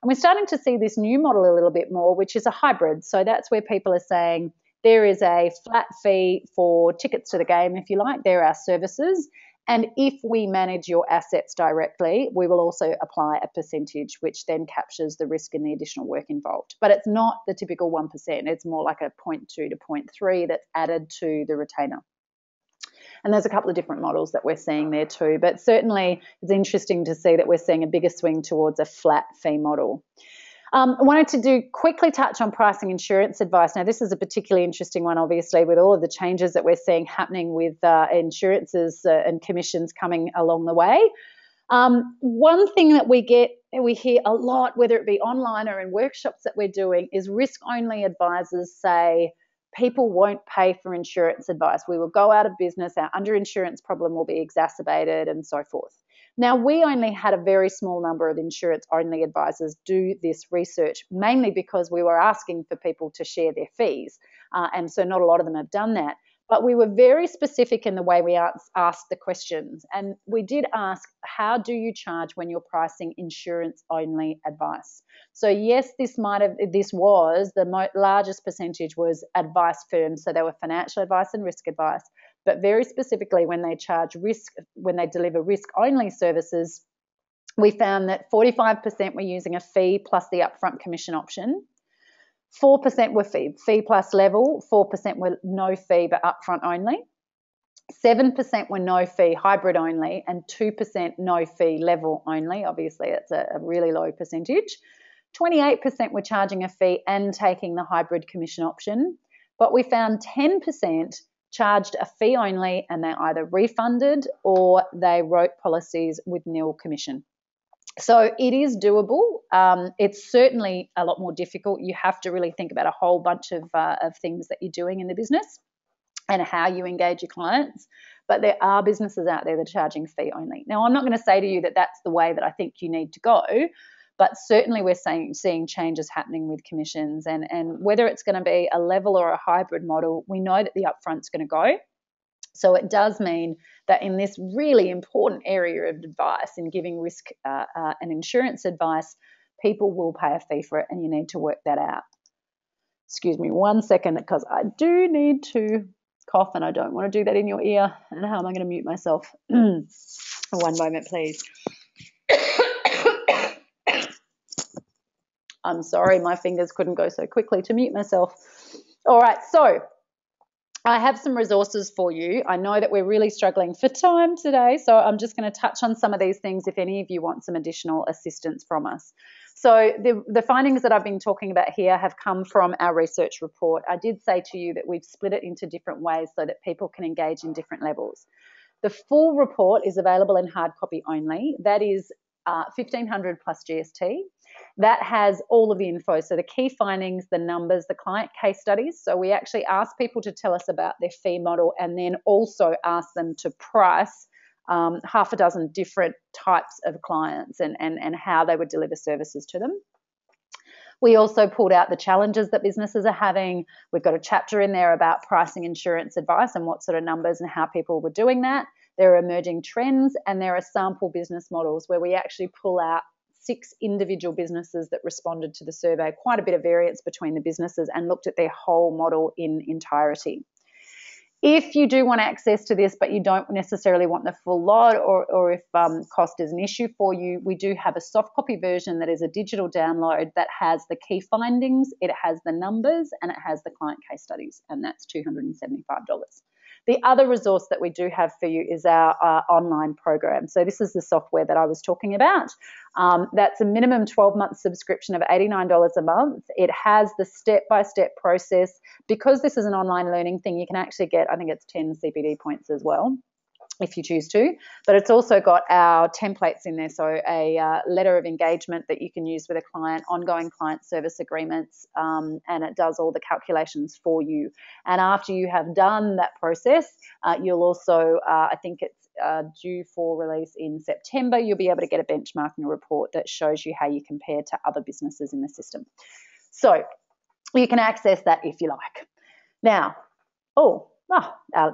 And we're starting to see this new model a little bit more, which is a hybrid. So that's where people are saying there is a flat fee for tickets to the game, if you like. There are services. And if we manage your assets directly, we will also apply a percentage, which then captures the risk and the additional work involved. But it's not the typical 1%. It's more like a 0.2 to 0.3 that's added to the retainer. And there's a couple of different models that we're seeing there too. But certainly it's interesting to see that we're seeing a bigger swing towards a flat fee model. I wanted to quickly touch on pricing insurance advice. Now, this is a particularly interesting one, obviously, with all of the changes that we're seeing happening with insurances and commissions coming along the way. One thing that we hear a lot, whether it be online or in workshops that we're doing, is risk-only advisors say people won't pay for insurance advice. We will go out of business, our underinsurance problem will be exacerbated, and so forth. Now, we only had a very small number of insurance-only advisors do this research, mainly because we were asking for people to share their fees, and so not a lot of them have done that. But we were very specific in the way we asked the questions, and we did ask, how do you charge when you're pricing insurance-only advice? So yes, this was the largest percentage was advice firms, so they were financial advice and risk advice. But very specifically, when they deliver risk-only services, we found that 45% were using a fee plus the upfront commission option. 4% were fee plus level, 4% were no fee but upfront only. 7% were no fee hybrid only, and 2% no fee level only. Obviously, it's a really low percentage. 28% were charging a fee and taking the hybrid commission option. But we found 10% charged a fee only, and they either refunded or they wrote policies with nil commission. So it is doable. It's certainly a lot more difficult. You have to really think about a whole bunch of things that you're doing in the business and how you engage your clients. But there are businesses out there that are charging fee only. Now, I'm not going to say to you that that's the way that I think you need to go, but certainly we're seeing changes happening with commissions, and whether it's going to be a level or a hybrid model, we know that the upfront's going to go. So it does mean that in this really important area of advice, in giving risk and insurance advice, people will pay a fee for it, and you need to work that out. Excuse me 1 second, because I do need to cough and I don't want to do that in your ear. And how am I going to mute myself? 1 moment, please. I'm sorry, my fingers couldn't go so quickly to mute myself. All right, so I have some resources for you. I know that we're really struggling for time today, so I'm just going to touch on some of these things if any of you want some additional assistance from us. So the findings that I've been talking about here have come from our research report. I did say to you that we've split it into different ways so that people can engage in different levels. The full report is available in hard copy only. That is 1,500 plus GST. That has all of the info. So the key findings, the numbers, the client case studies. So we actually ask people to tell us about their fee model, and then also ask them to price half a dozen different types of clients and how they would deliver services to them. We also pulled out the challenges that businesses are having. We've got a chapter in there about pricing insurance advice and what sort of numbers and how people were doing that. There are emerging trends, and there are sample business models where we actually pull out 6 individual businesses that responded to the survey, quite a bit of variance between the businesses, and looked at their whole model in entirety. If you do want access to this, but you don't necessarily want the full lot, or if cost is an issue for you, we do have a soft copy version that is a digital download that has the key findings, it has the numbers, and it has the client case studies, and that's $275. The other resource that we do have for you is our online program. So this is the software that I was talking about. That's a minimum 12-month subscription of $89 a month. It has the step-by-step process. Because this is an online learning thing, you can actually get, I think it's 10 CPD points as well, if you choose to. But it's also got our templates in there, so a letter of engagement that you can use with a client, ongoing client service agreements, and it does all the calculations for you. And after you have done that process, you'll also, I think it's due for release in September, you'll be able to get a benchmarking report that shows you how you compare to other businesses in the system. So you can access that if you like. Now,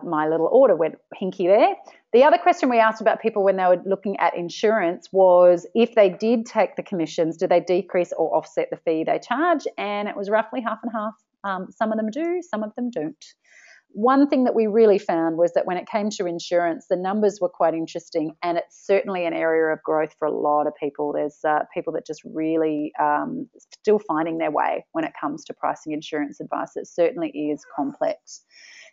my little order went hinky there. The other question we asked about people when they were looking at insurance was if they did take the commissions, do they decrease or offset the fee they charge? And it was roughly half and half. Some of them do, some of them don't. One thing that we really found was that when it came to insurance, the numbers were quite interesting, and it's certainly an area of growth for a lot of people. There's people that just really still finding their way when it comes to pricing insurance advice. It certainly is complex.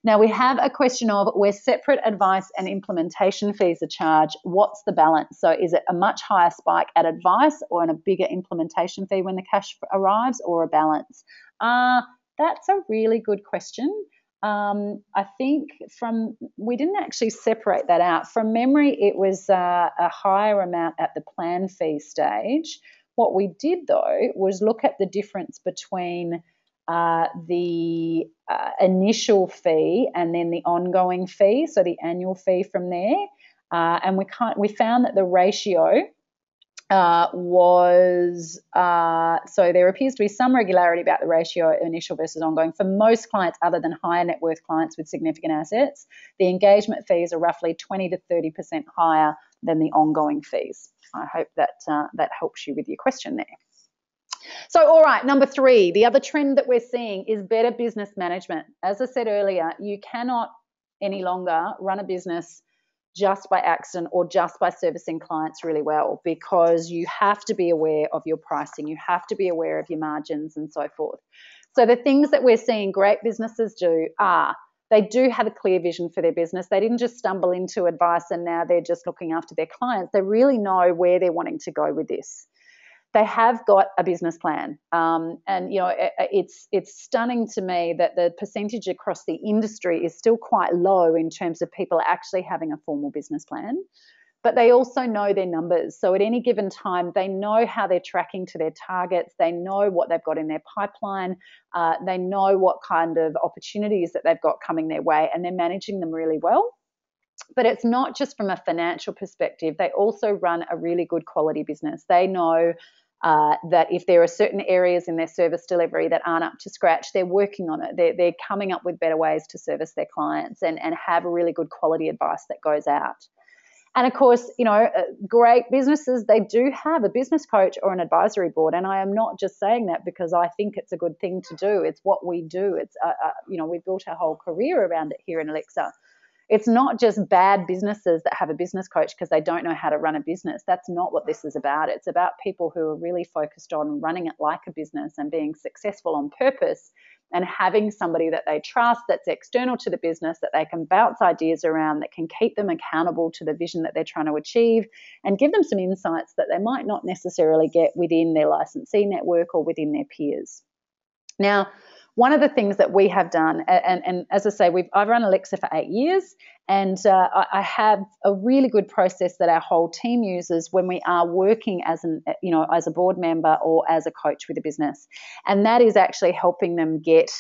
Now, we have a question of where separate advice and implementation fees are charged, what's the balance? So is it a much higher spike at advice or a bigger implementation fee when the cash arrives, or a balance? That's a really good question. I think we didn't actually separate that out. From memory, it was a higher amount at the plan fee stage. What we did, though, was look at the difference between the initial fee and then the ongoing fee, so the annual fee from there. And we found that the ratio so there appears to be some regularity about the ratio initial versus ongoing. For most clients other than higher net worth clients with significant assets, the engagement fees are roughly 20 to 30% higher than the ongoing fees. I hope that that helps you with your question there. So, all right, number 3, the other trend that we're seeing is better business management. As I said earlier, you cannot any longer run a business just by accident or just by servicing clients really well, because you have to be aware of your pricing, you have to be aware of your margins and so forth. So the things that we're seeing great businesses do are they do have a clear vision for their business. They didn't just stumble into advice and now they're just looking after their clients. They really know where they're wanting to go with this. They have got a business plan, and you know it's stunning to me that the percentage across the industry is still quite low in terms of people actually having a formal business plan. But they also know their numbers, so at any given time they know how they're tracking to their targets. They know what they've got in their pipeline. They know what kind of opportunities that they've got coming their way, and they're managing them really well. But it's not just from a financial perspective. They also run a really good quality business. They know that if there are certain areas in their service delivery that aren't up to scratch, they're working on it. They're coming up with better ways to service their clients and have a really good quality advice that goes out. And of course, you know, great businesses, they do have a business coach or an advisory board. And I am not just saying that because I think it's a good thing to do. It's what we do. It's, you know, we've built our whole career around it here in Alexa. It's not just bad businesses that have a business coach because they don't know how to run a business. That's not what this is about. It's about people who are really focused on running it like a business and being successful on purpose, and having somebody that they trust that's external to the business, that they can bounce ideas around, that can keep them accountable to the vision that they're trying to achieve and give them some insights that they might not necessarily get within their licensee network or within their peers. Now, one of the things that we have done, and as I say, I've run Alexa for 8 years, and I have a really good process that our whole team uses when we are working as a board member or as a coach with a business, and that is actually helping them get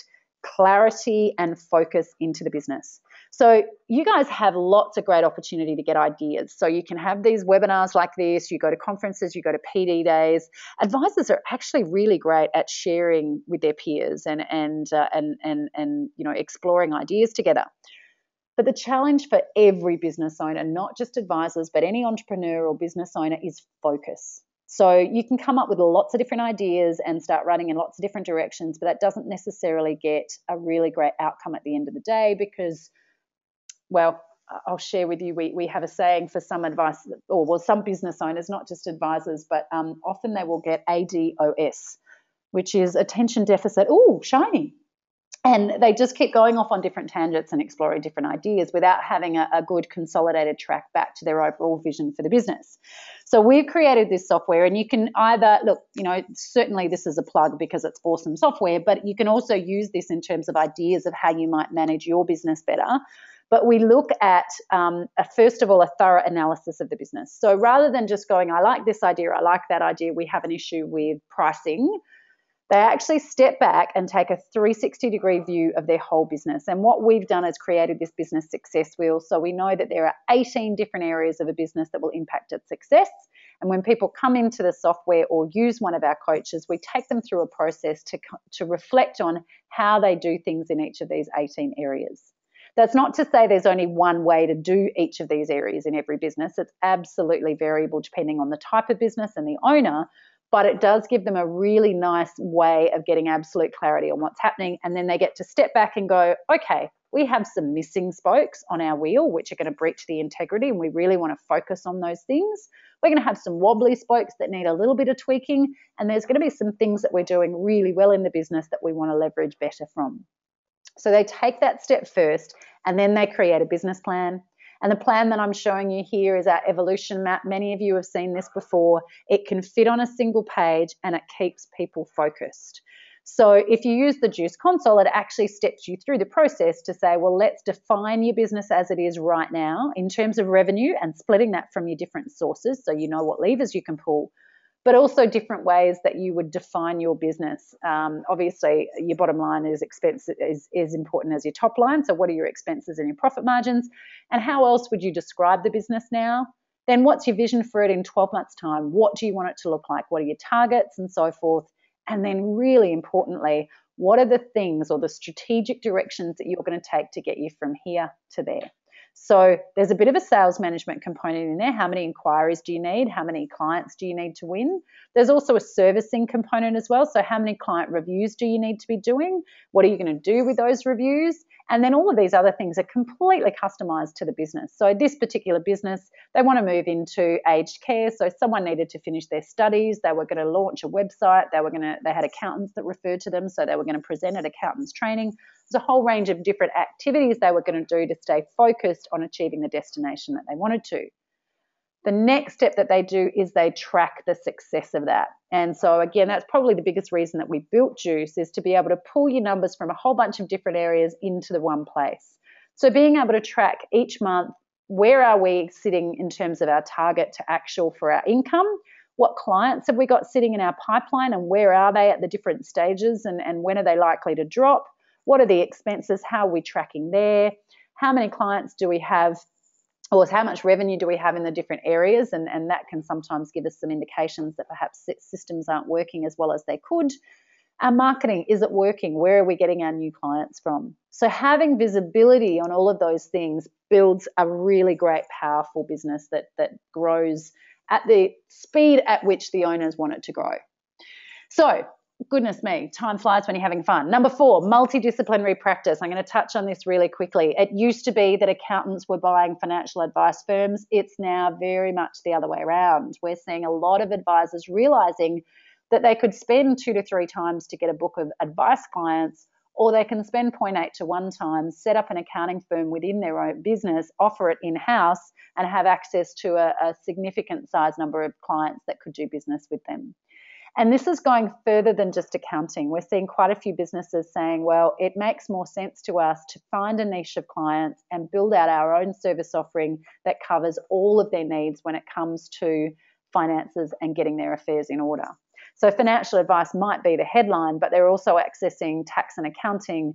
clarity and focus into the business. So you guys have lots of great opportunity to get ideas. So you can have these webinars like this, you go to conferences, you go to PD days. Advisors are actually really great at sharing with their peers and you know, exploring ideas together. But the challenge for every business owner, not just advisors, but any entrepreneur or business owner, is focus. So you can come up with lots of different ideas and start running in lots of different directions, but that doesn't necessarily get a really great outcome at the end of the day because, well, I'll share with you, we have a saying for some advice, or well, some business owners, not just advisors, but often they will get ADOS, which is attention deficit. Oh, shiny. And they just keep going off on different tangents and exploring different ideas without having a good consolidated track back to their overall vision for the business. So we've created this software, and you can either, look, certainly this is a plug because it's awesome software, but you can also use this in terms of ideas of how you might manage your business better. But we look at, first of all, a thorough analysis of the business. So rather than just going, I like this idea, I like that idea, we have an issue with pricing, they actually step back and take a 360-degree view of their whole business. And what we've done is created this business success wheel. So we know that there are 18 different areas of a business that will impact its success. And when people come into the software or use one of our coaches, we take them through a process to reflect on how they do things in each of these 18 areas. That's not to say there's only one way to do each of these areas in every business. It's absolutely variable depending on the type of business and the owner. But it does give them a really nice way of getting absolute clarity on what's happening. And then they get to step back and go, okay, we have some missing spokes on our wheel, which are going to breach the integrity, and we really want to focus on those things. We're going to have some wobbly spokes that need a little bit of tweaking, and there's going to be some things that we're doing really well in the business that we want to leverage better from. So they take that step first, and then they create a business plan. And the plan that I'm showing you here is our evolution map. Many of you have seen this before. It can fit on a single page, and it keeps people focused. So if you use the Juice console, it actually steps you through the process to say, well, let's define your business as it is right now in terms of revenue and splitting that from your different sources so you know what levers you can pull, but also different ways that you would define your business. Obviously, your bottom line is important as your top line. So what are your expenses and your profit margins? And how else would you describe the business now? Then what's your vision for it in 12 months' time? What do you want it to look like? What are your targets and so forth? And then really importantly, what are the things or the strategic directions that you're going to take to get you from here to there? So there's a bit of a sales management component in there. How many inquiries do you need? How many clients do you need to win? There's also a servicing component as well. So how many client reviews do you need to be doing? What are you going to do with those reviews? And then all of these other things are completely customized to the business. So this particular business, they want to move into aged care. So someone needed to finish their studies. They were going to launch a website. They had accountants that referred to them. So they were going to present at accountants training. There's a whole range of different activities they were going to do to stay focused on achieving the destination that they wanted to. The next step that they do is they track the success of that. And so again, that's probably the biggest reason that we built Juice, is to be able to pull your numbers from a whole bunch of different areas into the one place. So being able to track each month, where are we sitting in terms of our target to actual for our income? What clients have we got sitting in our pipeline, and where are they at the different stages, and when are they likely to drop? What are the expenses? How are we tracking there? How many clients do we have, or how much revenue do we have in the different areas? And that can sometimes give us some indications that perhaps systems aren't working as well as they could. Our marketing, is it working? Where are we getting our new clients from? So having visibility on all of those things builds a really great, powerful business that grows at the speed at which the owners want it to grow. So goodness me, time flies when you're having fun. Number 4, multidisciplinary practice. I'm going to touch on this really quickly. It used to be that accountants were buying financial advice firms. It's now very much the other way around. We're seeing a lot of advisors realizing that they could spend 2 to 3 times to get a book of advice clients, or they can spend 0.8 to 1 times, set up an accounting firm within their own business, offer it in-house, and have access to a significant size number of clients that could do business with them. And this is going further than just accounting. We're seeing quite a few businesses saying, well, it makes more sense to us to find a niche of clients and build out our own service offering that covers all of their needs when it comes to finances and getting their affairs in order. So financial advice might be the headline, but they're also accessing tax and accounting,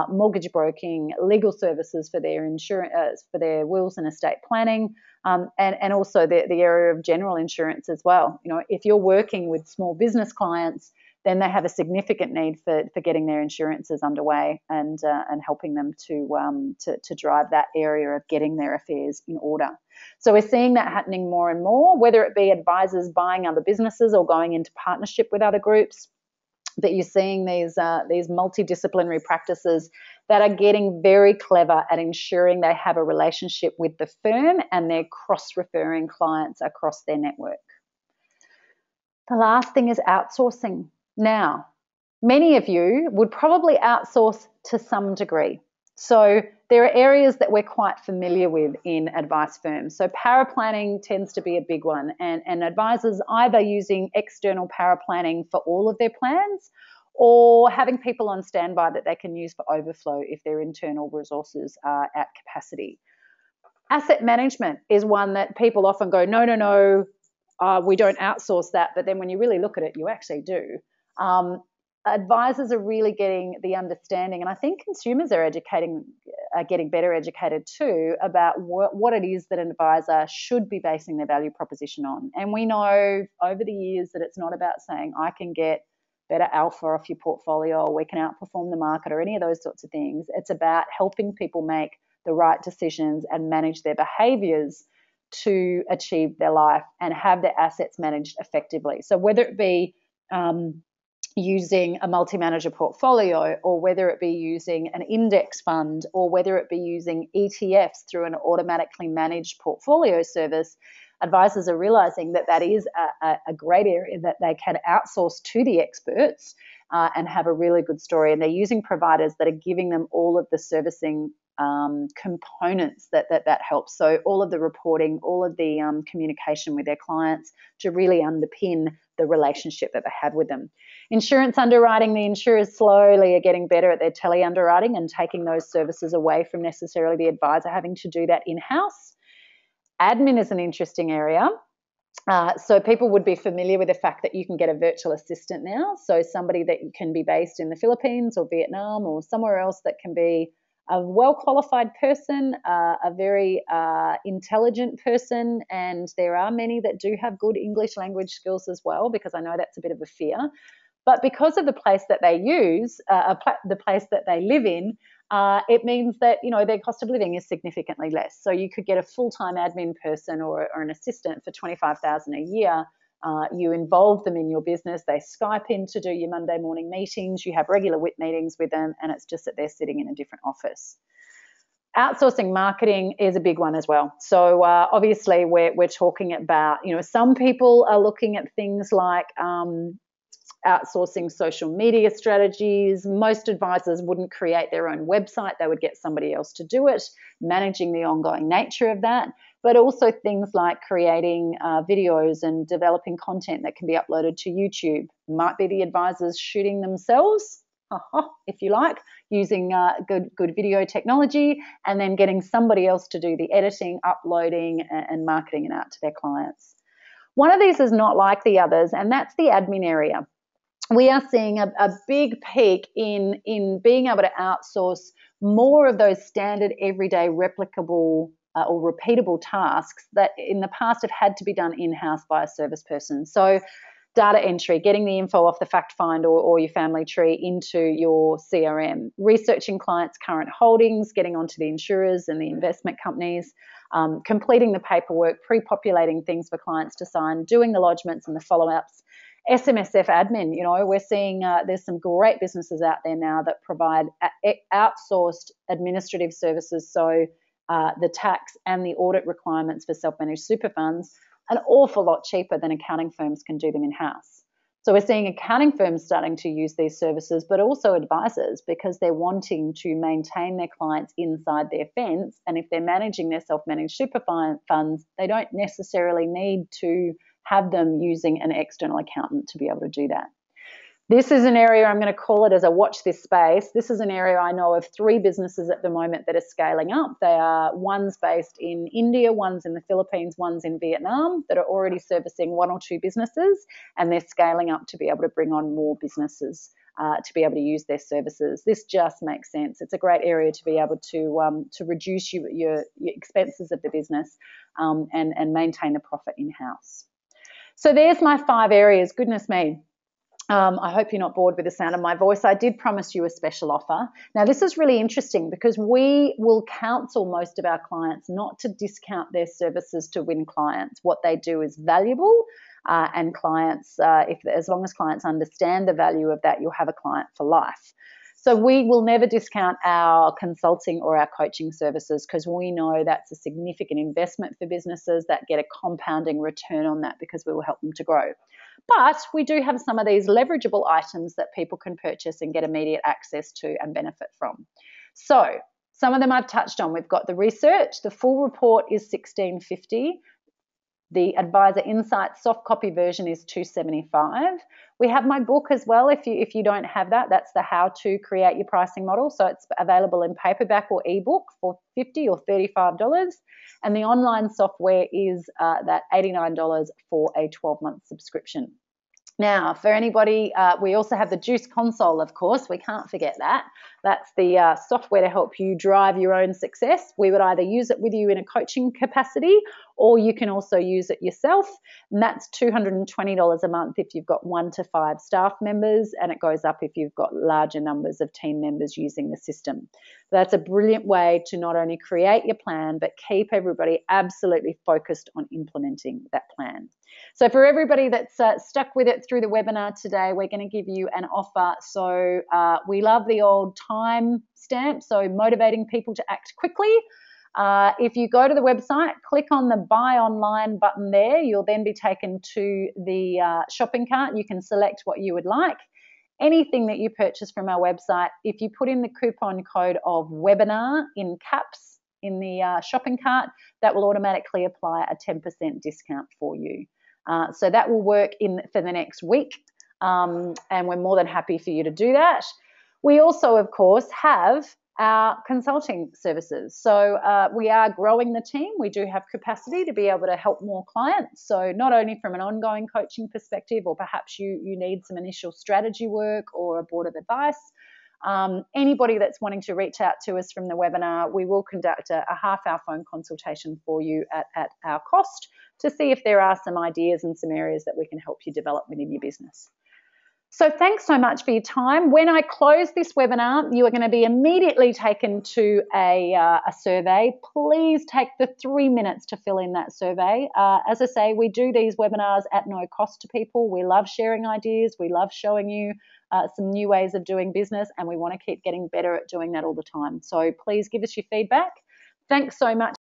mortgage broking, legal services for their insurance, for their wills and estate planning, and also the area of general insurance as well. You know, if you're working with small business clients, then they have a significant need for getting their insurances underway and helping them to drive that area of getting their affairs in order. So we're seeing that happening more and more, whether it be advisors buying other businesses or going into partnership with other groups. That you're seeing these multidisciplinary practices that are getting very clever at ensuring they have a relationship with the firm and they're cross-referring clients across their network. The last thing is outsourcing. Now, many of you would probably outsource to some degree. So there are areas that we're quite familiar with in advice firms. So paraplanning tends to be a big one, and advisors either using external paraplanning for all of their plans or having people on standby that they can use for overflow if their internal resources are at capacity. Asset management is one that people often go, no, we don't outsource that. But then when you really look at it, you actually do. Advisors are really getting the understanding, and I think consumers are getting better educated too about what it is that an advisor should be basing their value proposition on. And we know over the years that it's not about saying I can get better alpha off your portfolio or we can outperform the market or any of those sorts of things. It's about helping people make the right decisions and manage their behaviours to achieve their life and have their assets managed effectively. So whether it be using a multi-manager portfolio, or whether it be using an index fund, or whether it be using ETFs through an automatically managed portfolio service, advisors are realizing that is a great area that they can outsource to the experts and have a really good story. And they're using providers that are giving them all of the servicing components that helps. So all of the reporting, all of the communication with their clients to really underpin the relationship that they have with them. Insurance underwriting, the insurers slowly are getting better at their tele-underwriting and taking those services away from necessarily the advisor having to do that in-house. Admin is an interesting area. So people would be familiar with the fact that you can get a virtual assistant now. So somebody that can be based in the Philippines or Vietnam or somewhere else that can be a well-qualified person, a very intelligent person, and there are many that do have good English language skills as well, because I know that's a bit of a fear. But because of the place that they use, the place that they live in, it means that their cost of living is significantly less. So you could get a full-time admin person or an assistant for $25,000 a year. You involve them in your business. They Skype in to do your Monday morning meetings. You have regular WIP meetings with them, and it's just that they're sitting in a different office. Outsourcing marketing is a big one as well. So obviously we're talking about, some people are looking at things like outsourcing social media strategies. Most advisors wouldn't create their own website. They would get somebody else to do it, managing the ongoing nature of that, but also things like creating videos and developing content that can be uploaded to YouTube. Might be the advisors shooting themselves, if you like, using good video technology, and then getting somebody else to do the editing, uploading, and marketing it out to their clients. One of these is not like the others, and that's the admin area. We are seeing a big peak in being able to outsource more of those standard, everyday, replicable or repeatable tasks that in the past have had to be done in-house by a service person. So data entry, getting the info off the fact find or your family tree into your CRM, researching clients' current holdings, getting onto the insurers and the investment companies, completing the paperwork, pre-populating things for clients to sign, doing the lodgements and the follow-ups. SMSF admin, we're seeing there's some great businesses out there now that provide outsourced administrative services. So the tax and the audit requirements for self-managed super funds, an awful lot cheaper than accounting firms can do them in-house. So we're seeing accounting firms starting to use these services, but also advisors, because they're wanting to maintain their clients inside their fence. And if they're managing their self-managed super funds, they don't necessarily need to have them using an external accountant to be able to do that. This is an area I'm going to call it as a watch this space. This is an area I know of 3 businesses at the moment that are scaling up. They are one's based in India, one's in the Philippines, one's in Vietnam, that are already servicing 1 or 2 businesses, and they're scaling up to be able to bring on more businesses to be able to use their services. This just makes sense. It's a great area to be able to reduce your expenses of the business and maintain the profit in-house. So there's my 5 areas. Goodness me. I hope you're not bored with the sound of my voice. I did promise you a special offer. Now, this is really interesting because we will counsel most of our clients not to discount their services to win clients. What they do is valuable, and clients, as long as clients understand the value of that, you'll have a client for life. So we will never discount our consulting or our coaching services because we know that's a significant investment for businesses that get a compounding return on that because we will help them to grow. But we do have some of these leverageable items that people can purchase and get immediate access to and benefit from. So some of them I've touched on. We've got the research. The full report is $16.50. The Advisor Insights soft copy version is $275. We have my book as well. If you don't have that, that's the How to Create Your Pricing Model. So it's available in paperback or ebook for $50 or $35. And the online software is that $89 for a 12-month subscription. Now, for anybody, we also have the Juice Console, of course. We can't forget that. That's the software to help you drive your own success. We would either use it with you in a coaching capacity, or you can also use it yourself. And that's $220 a month if you've got 1 to 5 staff members, and it goes up if you've got larger numbers of team members using the system. That's a brilliant way to not only create your plan, but keep everybody absolutely focused on implementing that plan. So for everybody that's stuck with it through the webinar today, we're going to give you an offer. So we love the old time stamp, so motivating people to act quickly. If you go to the website, click on the Buy Online button there, you'll then be taken to the shopping cart. You can select what you would like. Anything that you purchase from our website, if you put in the coupon code of webinar in caps in the shopping cart, that will automatically apply a 10% discount for you. So that will work for the next week, and we're more than happy for you to do that. We also, of course, have our consulting services. So we are growing the team. We do have capacity to be able to help more clients. So not only from an ongoing coaching perspective, or perhaps you need some initial strategy work or a board of advice. Anybody that's wanting to reach out to us from the webinar, we will conduct a half-hour phone consultation for you at our cost to see if there are some ideas and some areas that we can help you develop within your business. So thanks so much for your time. When I close this webinar, you are going to be immediately taken to a survey. Please take the 3 minutes to fill in that survey. As I say, we do these webinars at no cost to people. We love sharing ideas. We love showing you some new ways of doing business, and we want to keep getting better at doing that all the time. So please give us your feedback. Thanks so much.